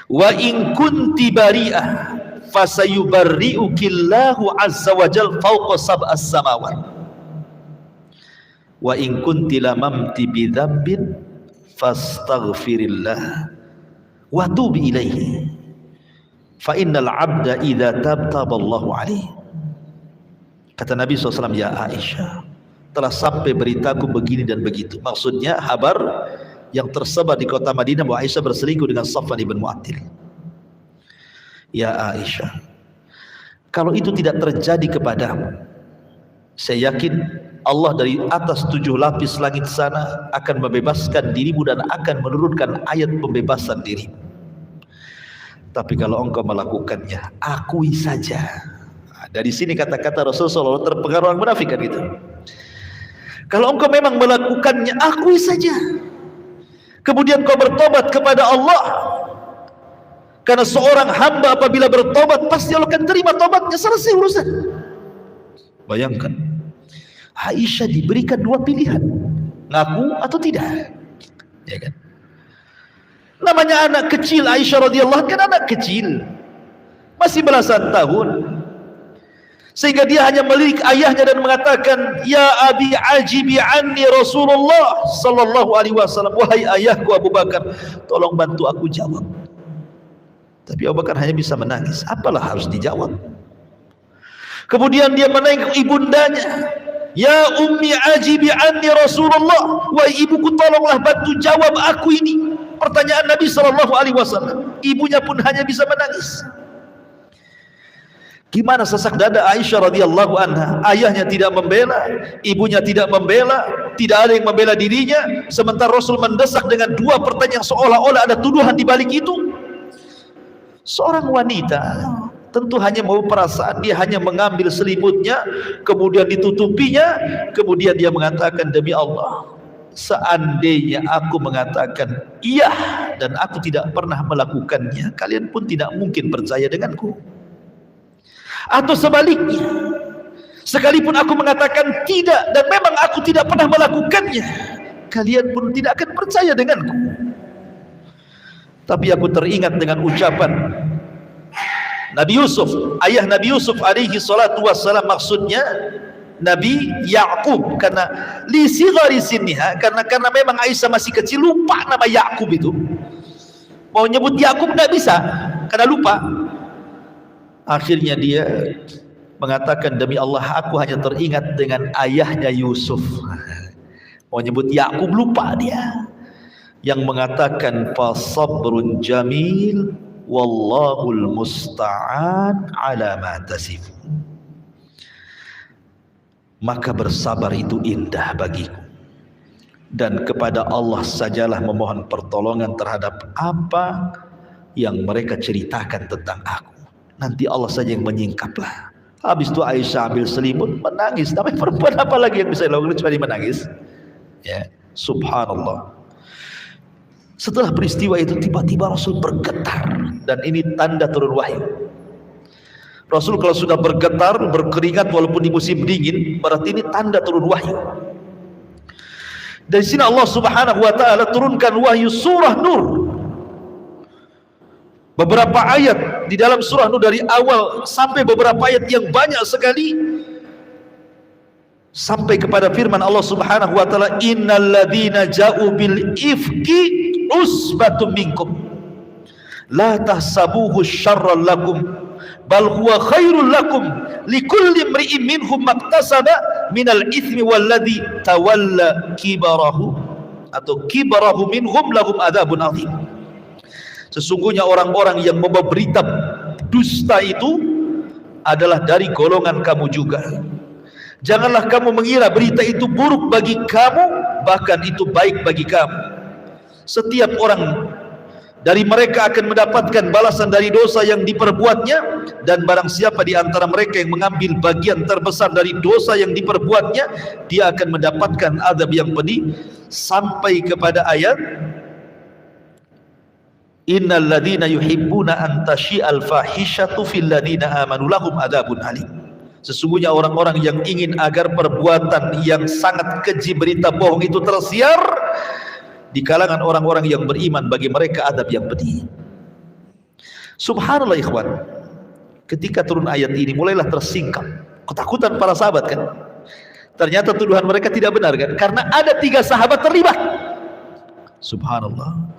Wa in kunti bari'ah fasayubarri'ukillahu azza wa jal fawqa sab'as samawat. Wa in kunti lamamti bidhambin fastaghfirillah wa tubi ilaihi fa innal abda idza taballahu alaihi. Kata Nabi SAW, ya Aisyah, telah sampai beritaku begini dan begitu. Maksudnya kabar yang tersebar di kota Madinah bahwa Aisyah berselingkuh dengan Safwan ibn Mu'attil. Ya Aisyah, kalau itu tidak terjadi kepadamu, saya yakin Allah dari atas 7 lapis langit sana akan membebaskan dirimu dan akan menurunkan ayat pembebasan dirimu. Tapi kalau engkau melakukannya, akui saja. Nah, dari sini kata-kata Rasulullah terpengaruh orang munafik kan gitu. Kalau engkau memang melakukannya, akui saja. Kemudian kau bertobat kepada Allah, karena seorang hamba apabila bertobat pasti Allah akan terima tobatnya, selesai urusan. Bayangkan, Aisyah diberikan 2 pilihan, ngaku atau tidak, ya kan? Namanya anak kecil, Aisyah radhiyallahu kan anak kecil, masih belasan tahun, sehingga dia hanya melirik ayahnya dan mengatakan, ya abi ajibi anni Rasulullah sallallahu alaihi wasallam, wahai ayahku Abu Bakar, tolong bantu aku jawab. Tapi Abu Bakar hanya bisa menangis, apalah harus dijawab. Kemudian dia menengok ibundanya, ya ummi ajibi anni Rasulullah, wahai ibuku tolonglah bantu jawab aku ini pertanyaan Nabi sallallahu alaihi wasallam. Ibunya pun hanya bisa menangis. Gimana sesak dada Aisyah radhiyallahu anha? Ayahnya tidak membela, ibunya tidak membela, tidak ada yang membela dirinya. Sementara Rasul mendesak dengan 2 pertanyaan seolah-olah ada tuduhan di balik itu. Seorang wanita tentu hanya mau perasaan, dia hanya mengambil selimutnya, kemudian ditutupinya, kemudian dia mengatakan, demi Allah, seandainya aku mengatakan iya dan aku tidak pernah melakukannya, kalian pun tidak mungkin percaya denganku. Atau sebaliknya, sekalipun aku mengatakan tidak dan memang aku tidak pernah melakukannya, kalian pun tidak akan percaya denganku. Tapi aku teringat dengan ucapan Nabi Yusuf, ayah Nabi Yusuf alaihi salatu wassalam, maksudnya Nabi Yakub, karena li sighari sinniha, karena memang Aisyah masih kecil, lupa nama Yakub itu. Mau nyebut Yakub nggak bisa karena lupa. Akhirnya dia mengatakan, demi Allah aku hanya teringat dengan ayahnya Yusuf. Mau nyebut Yakub lupa dia. Yang mengatakan fasabrun jamil wallahul musta'an ala ma tasifun. Maka bersabar itu indah bagiku, dan kepada Allah sajalah memohon pertolongan terhadap apa yang mereka ceritakan tentang aku. Nanti Allah saja yang menyingkaplah. Habis itu Aisyah ambil selimut menangis. Tapi perempuan apa lagi yang bisa dilakukan kecuali menangis? Ya, subhanallah. Setelah peristiwa itu tiba-tiba Rasul bergetar, dan ini tanda turun wahyu. Rasul kalau sudah bergetar, berkeringat walaupun di musim dingin, berarti ini tanda turun wahyu. Dari sini Allah Subhanahu wa taala turunkan wahyu surah Nur. Beberapa ayat di dalam surah Nur dari awal sampai beberapa ayat yang banyak sekali, sampai kepada firman Allah Subhanahu wa taala, innal ladzina ja'u bil ifki usbatum minkum la tahsabuhu syarran lakum bal huwa khairul lakum likulli imri'in minhum maktasaba minal itsmi walladzi tawalla kibarahu atau kibarahu minhum lahum adzabun adzim. Sesungguhnya orang-orang yang membawa berita dusta itu adalah dari golongan kamu juga. Janganlah kamu mengira berita itu buruk bagi kamu, bahkan itu baik bagi kamu. Setiap orang dari mereka akan mendapatkan balasan dari dosa yang diperbuatnya, dan barang siapa di antara mereka yang mengambil bagian terbesar dari dosa yang diperbuatnya, dia akan mendapatkan azab yang pedih, sampai kepada ayat innal ladzina yuhibbuna an tashi'al fahishatu fil ladzina amanu lahum adzabun alim. Sesungguhnya orang-orang yang ingin agar perbuatan yang sangat keji, berita bohong itu tersiar di kalangan orang-orang yang beriman, bagi mereka adab yang pedih. Subhanallah ikhwan, ketika turun ayat ini mulailah tersingkap ketakutan para sahabat kan. Ternyata tuduhan mereka tidak benar kan, karena ada 3 sahabat terlibat. Subhanallah,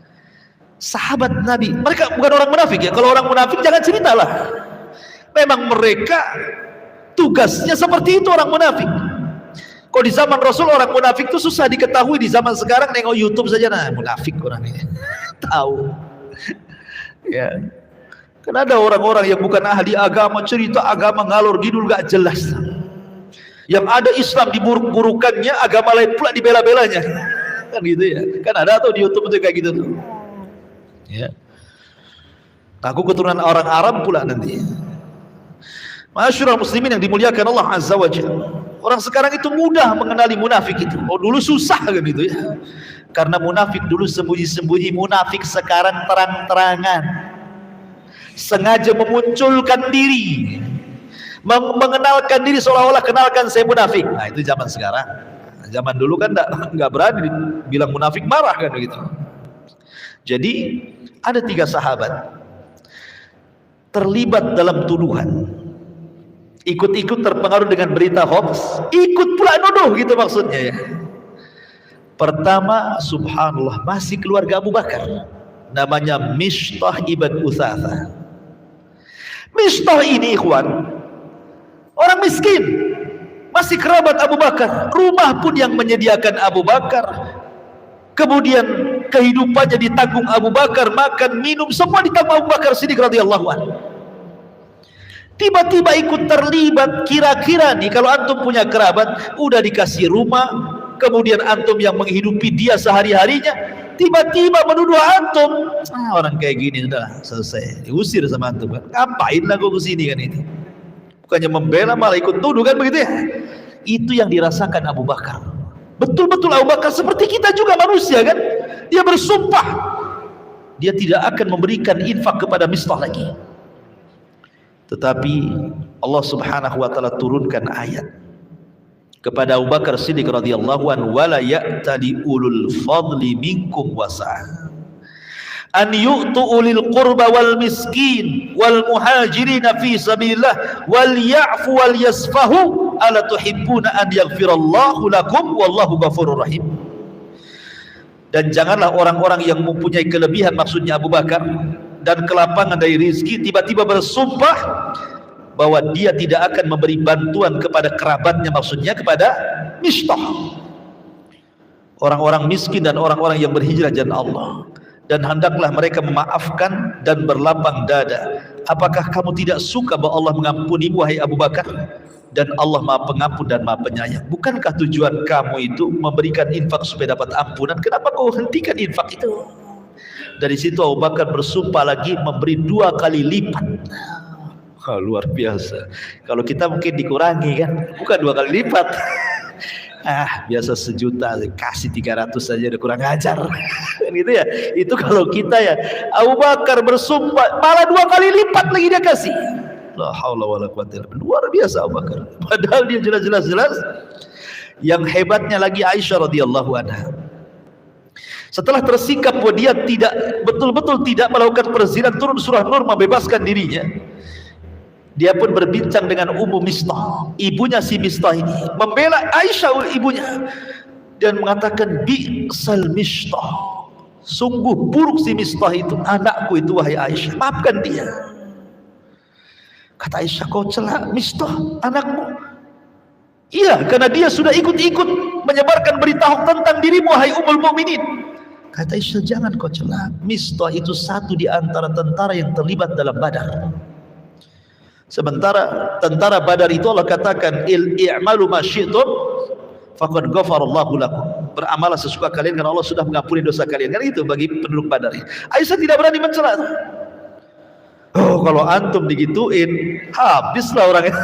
sahabat Nabi, mereka bukan orang munafik ya. Kalau orang munafik jangan ceritalah. Memang mereka tugasnya seperti itu, orang munafik. Kalau di zaman Rasul orang munafik itu susah diketahui. Di zaman sekarang nengok YouTube saja, nah munafik orang ini tahu. Ya, kan ada orang-orang yang bukan ahli agama, cerita agama ngalor ngidul gak jelas. Yang ada Islam diburuk-burukannya, agama lain pula dibela-belanya. Kan gitu ya. Kan ada atau di YouTube itu kayak gitu tuh. Ya. Aku keturunan orang Arab pula nanti. Masyarul muslimin yang dimuliakan Allah Azza wa Jalla. Orang sekarang itu mudah mengenali munafik itu. Oh dulu susah kan itu ya. Karena munafik dulu sembunyi-sembunyi, munafik sekarang terang-terangan. Sengaja memunculkan diri, mengenalkan diri seolah-olah kenalkan saya munafik. Nah itu zaman sekarang. Zaman dulu kan nggak berani bilang munafik, marah kan gitu. Jadi ada 3 sahabat terlibat dalam tuduhan, ikut-ikut terpengaruh dengan berita hoax, ikut pula nuduh gitu maksudnya ya. Pertama, subhanallah, masih keluarga Abu Bakar, namanya Mishtah ibn Utsatha. Mishtah ini ikhwan, orang miskin, masih kerabat Abu Bakar, rumah pun yang menyediakan Abu Bakar. Kemudian kehidupannya ditanggung Abu Bakar, makan, minum, semua ditanggung Abu Bakar Siddiq radhiyallahu anhu. Tiba-tiba ikut terlibat, kira-kira nih kalau antum punya kerabat, udah dikasih rumah, kemudian antum yang menghidupi dia sehari-harinya, tiba-tiba menuduh antum, orang kayak gini sudah selesai, diusir sama antum kan. Ngapain lah gue kesini kan ini? Bukannya membela malah ikut tuduh kan begitu ya. Itu yang dirasakan Abu Bakar. Betul-betul Abu Bakar seperti kita juga manusia kan. Dia bersumpah dia tidak akan memberikan infak kepada Mishtah lagi. Tetapi Allah Subhanahu wa taala turunkan ayat kepada Abu Bakar Siddiq radhiyallahu anhu, wala ya'tali ulul fadli minkum wasa'ah an yu'tu ulil qurba wal miskin wal muhajirin fi sabilillah wal ya'fu wal yasfahu ala tuhibbuna an yaghfirallahu lakum wallahu ghafurur rahim. Dan janganlah orang-orang yang mempunyai kelebihan, maksudnya Abu Bakar, dan kelapangan dari rizki tiba-tiba bersumpah bahwa dia tidak akan memberi bantuan kepada kerabatnya, maksudnya kepada Mistah, orang-orang miskin dan orang-orang yang berhijrah jalan Allah. Dan hendaklah mereka memaafkan dan berlapang dada. Apakah kamu tidak suka bahwa Allah mengampuni wahai Abu Bakar? Dan Allah Maha Pengampun dan Maha Penyayang. Bukankah tujuan kamu itu memberikan infak supaya dapat ampunan? Kenapa kau hentikan infak itu? Dari situ Abu Bakar bersumpah lagi memberi 2 kali lipat. Luar biasa. Kalau kita mungkin dikurangi kan, bukan 2 kali lipat. Biasa 1 juta kasih 300 saja udah kurang ajar. Gitu ya. Itu kalau kita ya. Abu Bakar bersumpah malah 2 kali lipat lagi dia kasih. La haula wala quwwata illa billah. Luar biasa Abu Bakar. Padahal dia jelas. Yang hebatnya lagi Aisyah radhiyallahu anha. Setelah tersikap bahwa dia tidak betul-betul tidak melakukan perzinahan, turun surah Nur membebaskan dirinya. Dia pun berbincang dengan Ummu Mistah, ibunya si Mistah ini, membela Aisyah ibunya dan mengatakan bi'sal Mistah, sungguh buruk si Mistah itu, anakku itu wahai Aisyah, maafkan dia. Kata Aisyah, kau celak Mistah anakmu? Iya, karena dia sudah ikut-ikut menyebarkan berita hoax tentang dirimu wahai Ummul Mukminin. Kata Aisyah, jangan kau celak, Mistah itu satu di antara tentara yang terlibat dalam Badar. Sementara tentara Badar itu Allah katakan i'malu ma syi'tum faqad ghafarallahu lakum. Beramalah sesuka kalian karena Allah sudah mengampuni dosa kalian. Kan itu bagi penduduk Badar. Aisyah tidak berani mencela. Kalau antum digituin, habislah orangnya.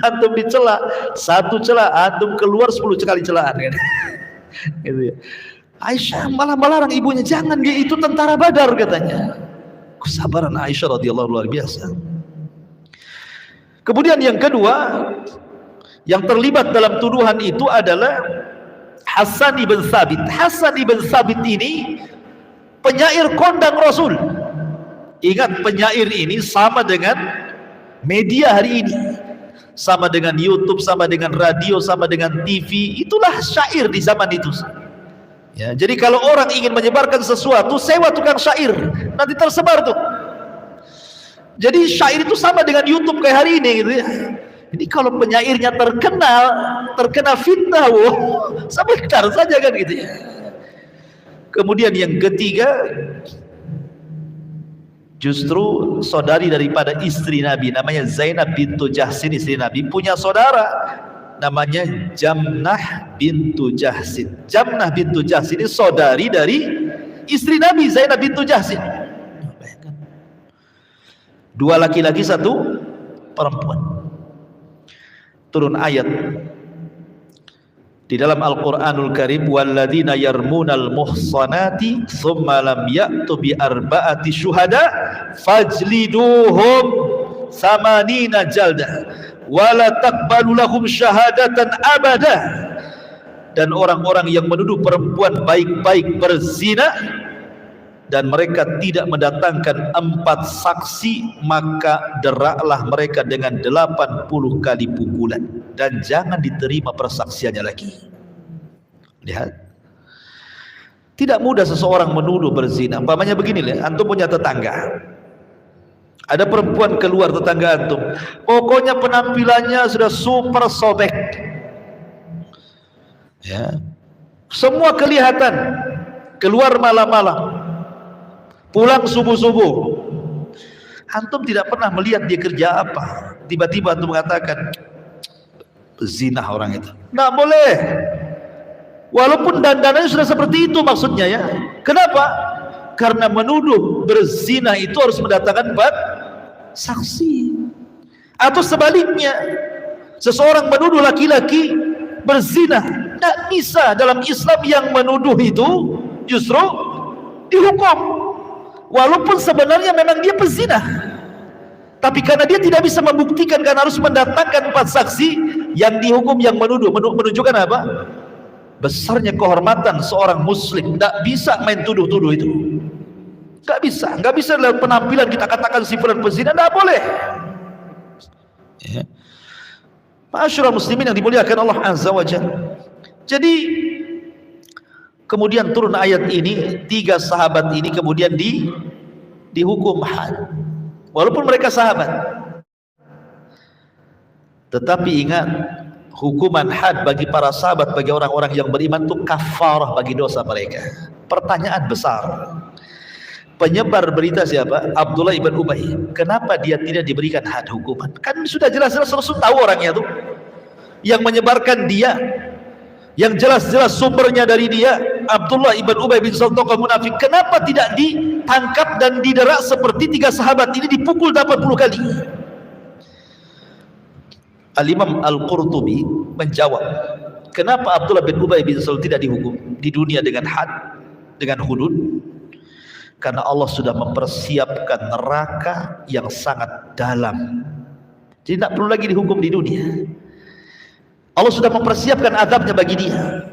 Antum dicela, 1 cela, antum keluar 10 kali celaan kan. Gitu ya. Aisyah malah melarang ibunya, jangan, dia itu tentara Badar katanya. Kesabaran Aisyah radhiyallahu luar biasa. Kemudian yang kedua yang terlibat dalam tuduhan itu adalah Hasan ibn Thabit. Hasan ibn Thabit ini penyair kondang Rasul. Ingat, penyair ini sama dengan media hari ini, sama dengan YouTube, sama dengan radio, sama dengan TV. Itulah syair di zaman itu ya. Jadi kalau orang ingin menyebarkan sesuatu, sewa tukang syair, nanti tersebar tuh. Jadi syair itu sama dengan YouTube kayak hari ini gitu ya. Jadi kalau penyairnya terkena fitnah, sebentar saja kan gitu ya. Kemudian yang ketiga, justru saudari daripada istri Nabi, namanya Zainab bintu Jahsin, istri Nabi, punya saudara namanya Jamnah bintu Jahsin. Jamnah bintu Jahsin ini saudari dari istri Nabi Zainab bintu Jahsin. 2 laki-laki 1 perempuan. Turun ayat di dalam Al-Qur'anul Karim, walladzina yarmunal muhsanati tsumma lam ya'tu bi arba'ati syuhada fajliduhum 80 jaldah wala taqbalu lahum syahadatan abada. Dan orang-orang yang menuduh perempuan baik-baik berzina dan mereka tidak mendatangkan 4 saksi, maka deraklah mereka dengan 80 kali pukulan dan jangan diterima persaksiannya lagi. Lihat, tidak mudah seseorang menuduh berzina. Umpamanya begini, antum punya tetangga, ada perempuan keluar tetangga antum, pokoknya penampilannya sudah super sobek ya, semua kelihatan, keluar malam-malam, pulang subuh-subuh. Antum tidak pernah melihat dia kerja apa. Tiba-tiba antum mengatakan zina orang itu. Nggak boleh. Walaupun dandanannya sudah seperti itu maksudnya ya. Kenapa? Karena menuduh berzina itu harus mendatangkan 4 saksi. Atau sebaliknya, seseorang menuduh laki-laki berzina, tidak bisa. Dalam Islam yang menuduh itu justru dihukum. Walaupun sebenarnya memang dia pezina, tapi karena dia tidak bisa membuktikan karena harus mendatangkan 4 saksi, yang dihukum yang menuduh. Menunjukkan apa? Besarnya kehormatan seorang muslim. Tidak bisa main tuduh-tuduh itu. Nggak bisa dalam penampilan kita katakan si fulan pezina, nggak boleh. Ya. Ma'asyiral muslimin yang dimuliakan Allah Azza wa Jalla. Jadi kemudian turun ayat ini, 3 sahabat ini kemudian dihukum had, walaupun mereka sahabat. Tetapi ingat, hukuman had bagi para sahabat, bagi orang-orang yang beriman itu kafarah bagi dosa mereka. Pertanyaan besar, penyebar berita siapa? Abdullah ibn Ubay. Kenapa dia tidak diberikan had hukuman? Kan sudah jelas-jelas Rasul tahu orangnya tuh. Yang menyebarkan dia, yang jelas-jelas sumbernya dari dia, Abdullah ibn Ubay bin Salul tokoh munafik. Kenapa tidak ditangkap dan didera seperti 3 sahabat ini, dipukul 80 kali? Al-Imam Al-Qurtubi menjawab, kenapa Abdullah bin Ubay bin Salul tidak dihukum di dunia dengan had, dengan hudud? Karena Allah sudah mempersiapkan neraka yang sangat dalam. Jadi tidak perlu lagi dihukum di dunia. Allah sudah mempersiapkan azabnya bagi dia.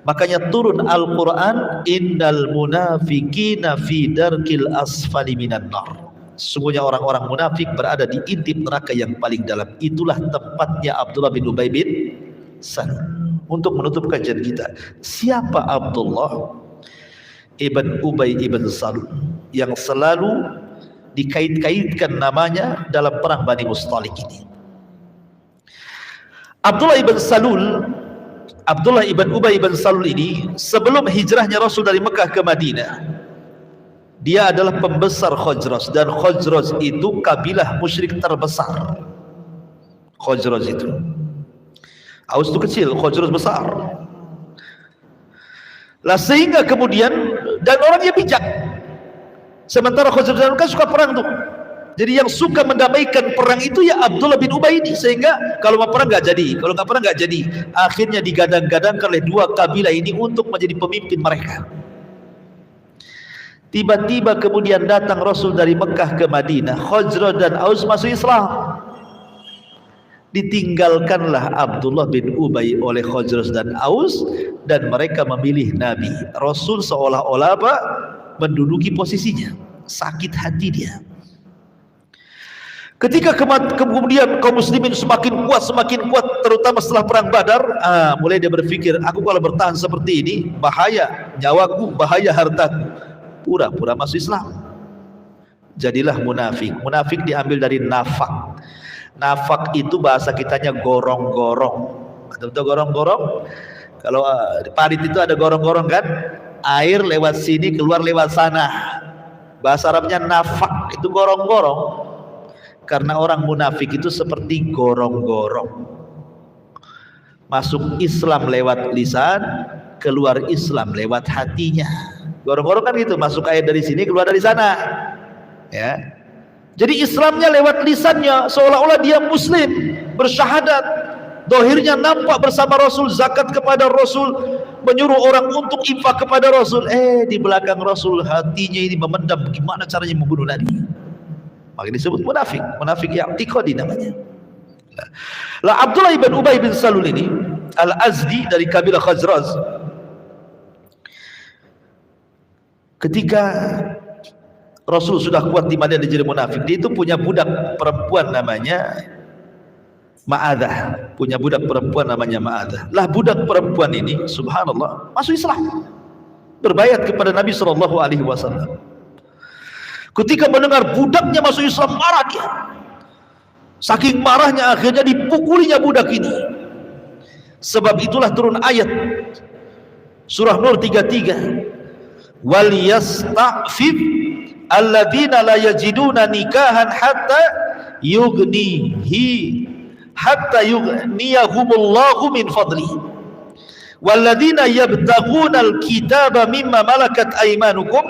Makanya turun Al-Quran, innal munafiqina fi darkil asfali minan nar. Sungguhnya orang-orang munafik berada di intip neraka yang paling dalam. Itulah tempatnya Abdullah bin Ubay bin Salul. Untuk menutup kajian kita, siapa Abdullah ibn Ubay ibn Salul yang selalu dikait-kaitkan namanya dalam perang Bani Mustalik ini? Abdullah ibn Ubay ibn Salul ini sebelum hijrahnya Rasul dari Mekah ke Madinah, dia adalah pembesar Khazraj, dan Khazraj itu kabilah musyrik terbesar. Khazraj itu, Aus itu kecil, Khazraj besar. Lah sehingga kemudian, dan orangnya bijak. Sementara Khazraj kan suka perang tuh. Jadi yang suka mendamaikan perang itu ya Abdullah bin Ubay ini. Sehingga kalau mau perang nggak jadi, kalau nggak perang nggak jadi. Akhirnya digadang-gadangkan oleh 2 kabilah ini untuk menjadi pemimpin mereka. Tiba-tiba kemudian datang Rasul dari Mekah ke Madinah, Khazraj dan Aus masuk Islam. Ditinggalkanlah Abdullah bin Ubay oleh Khazraj dan Aus, dan mereka memilih Nabi. Rasul seolah-olah menduduki posisinya. Sakit hati dia. Ketika kemudian kaum muslimin semakin kuat, terutama setelah perang Badar, mulai dia berpikir, aku kalau bertahan seperti ini, bahaya nyawaku, bahaya hartaku. Pura-pura masuk Islam. Jadilah munafik. Munafik diambil dari nafak. Nafak itu bahasa kitanya gorong-gorong. Betul gorong-gorong? Kalau di parit itu ada gorong-gorong kan? Air lewat sini, keluar lewat sana. Bahasa Arabnya nafak, itu gorong-gorong. Karena orang munafik itu seperti gorong-gorong. Masuk Islam lewat lisan, keluar Islam lewat hatinya. Gorong-gorong kan gitu, masuk ayat dari sini, keluar dari sana. Ya. Jadi Islamnya lewat lisannya, seolah-olah dia muslim, bersyahadat. Dohirnya nampak bersama Rasul, zakat kepada Rasul, menyuruh orang untuk infak kepada Rasul. Di belakang Rasul hatinya ini memendam gimana caranya membunuh Nabi. Maka disebut munafik. Munafik yang i'tiqadi namanya. Lah Abdullah ibn Ubay bin Salul ini Al-Azdi dari kabilah Khazraj, ketika Rasul sudah kuat di Madinah jadi munafik, dia itu punya budak perempuan namanya Ma'adah. Punya budak perempuan namanya Ma'adah. Lah budak perempuan ini subhanallah masuk Islam, berbayat kepada Nabi SAW. Ketika mendengar budaknya masuk Islam, marah dia. Saking marahnya akhirnya dipukulinya budak ini. Sebab itulah turun ayat surah Nur 33, wal yasta'fif alladzina la yajiduna nikahan hatta yughniyahumullahu min fadli walladzina yabtaghuna alkitaba mimma malakat aymanukum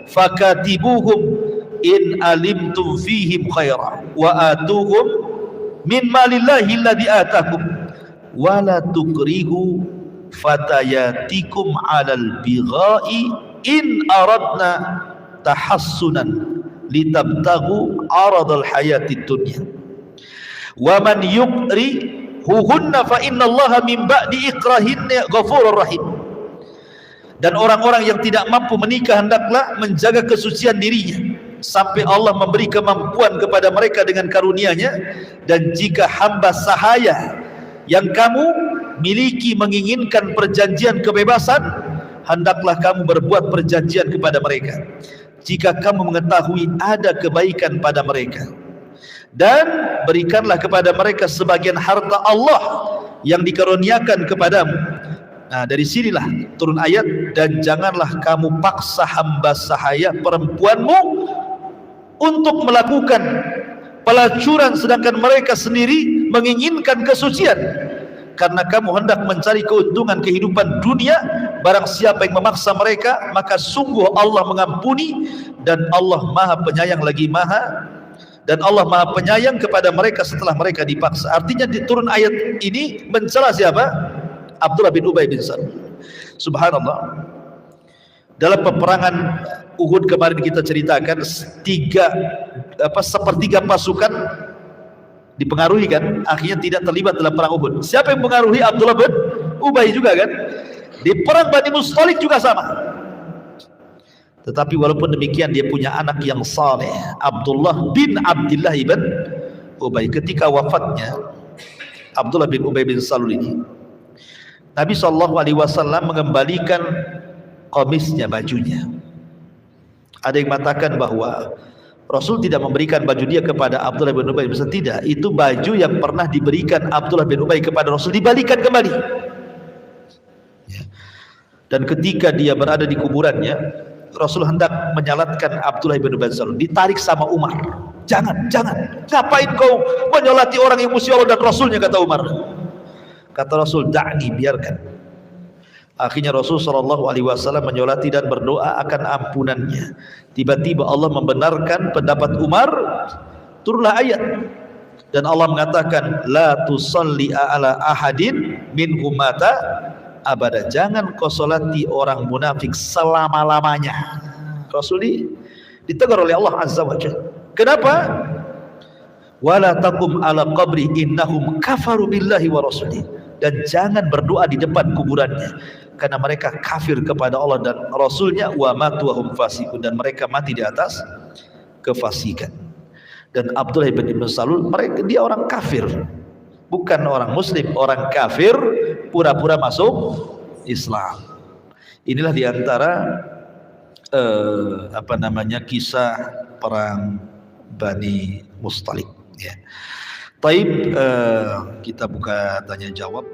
fakatibuhum in alimtum fihim khaira wa atuhum min malillahi alladhi atakum wa la tukrihu fatayatikum 'alal bigha'i in aradna tahassunan litabtaghu 'aradal hayatid dunya wa man yukrihuhunna fa innallaha min ba'di ikrahinna ghafurur rahim. Dan orang-orang yang tidak mampu menikah hendaklah menjaga kesucian dirinya sampai Allah memberi kemampuan kepada mereka dengan karunia-Nya. Dan jika hamba sahaya yang kamu miliki menginginkan perjanjian kebebasan, hendaklah kamu berbuat perjanjian kepada mereka jika kamu mengetahui ada kebaikan pada mereka, dan berikanlah kepada mereka sebagian harta Allah yang dikaruniakan kepadamu. Nah, dari sinilah turun ayat, dan janganlah kamu paksa hamba sahaya perempuanmu untuk melakukan pelacuran sedangkan mereka sendiri menginginkan kesucian, karena kamu hendak mencari keuntungan kehidupan dunia. Barang siapa yang memaksa mereka, maka sungguh Allah mengampuni, dan Allah Maha Penyayang lagi Allah Maha Penyayang kepada mereka setelah mereka dipaksa. Artinya diturun ayat ini mencela siapa? Abdullah bin Ubay bin Salul. Subhanallah. Dalam peperangan Uhud kemarin kita ceritakan, sepertiga pasukan dipengaruhi kan, akhirnya tidak terlibat dalam perang Uhud. Siapa yang mengaruhi? Abdullah bin Ubay juga kan. Di perang Bani Mustalik juga sama. Tetapi walaupun demikian dia punya anak yang saleh, Abdullah bin Abdullah ibn Ubay. Ketika wafatnya Abdullah bin Ubay bin Salul ini, Nabi SAW mengembalikan komisnya, bajunya. Ada yang mengatakan bahwa Rasul tidak memberikan baju dia kepada Abdullah bin Ubay bin Salul. Tidak, itu baju yang pernah diberikan Abdullah bin Ubay kepada Rasul dibalikan kembali. Dan ketika dia berada di kuburannya, Rasul hendak menyalatkan Abdullah bin Ubay bin Salul, ditarik sama Umar. Jangan, ngapain kau menyolati orang yang musuh Allah dan Rasulnya, kata Umar. Kata Rasul, da'ni, biarkan. Akhirnya Rasul SAW menyolati dan berdoa akan ampunannya. Tiba-tiba Allah membenarkan pendapat Umar, turunlah ayat, dan Allah mengatakan, la tusalli ala ahadin minhum mata abada. Jangan kau solati orang munafik selama-lamanya. Rasul ditegur oleh Allah Azza wa Jalla. Kenapa? Wala taqum ala qabri innahum kafaru billahi wa rasulih. Dan jangan berdoa di depan kuburannya, karena mereka kafir kepada Allah dan Rasulnya. Wa matu wa hum fasiqun, dan mereka mati di atas kefasikan. Dan Abdullah bin Salul, dia orang kafir, bukan orang muslim, orang kafir pura-pura masuk Islam. Inilah diantara kisah perang Bani Mustalik. Ya. Taib, kita buka tanya jawab.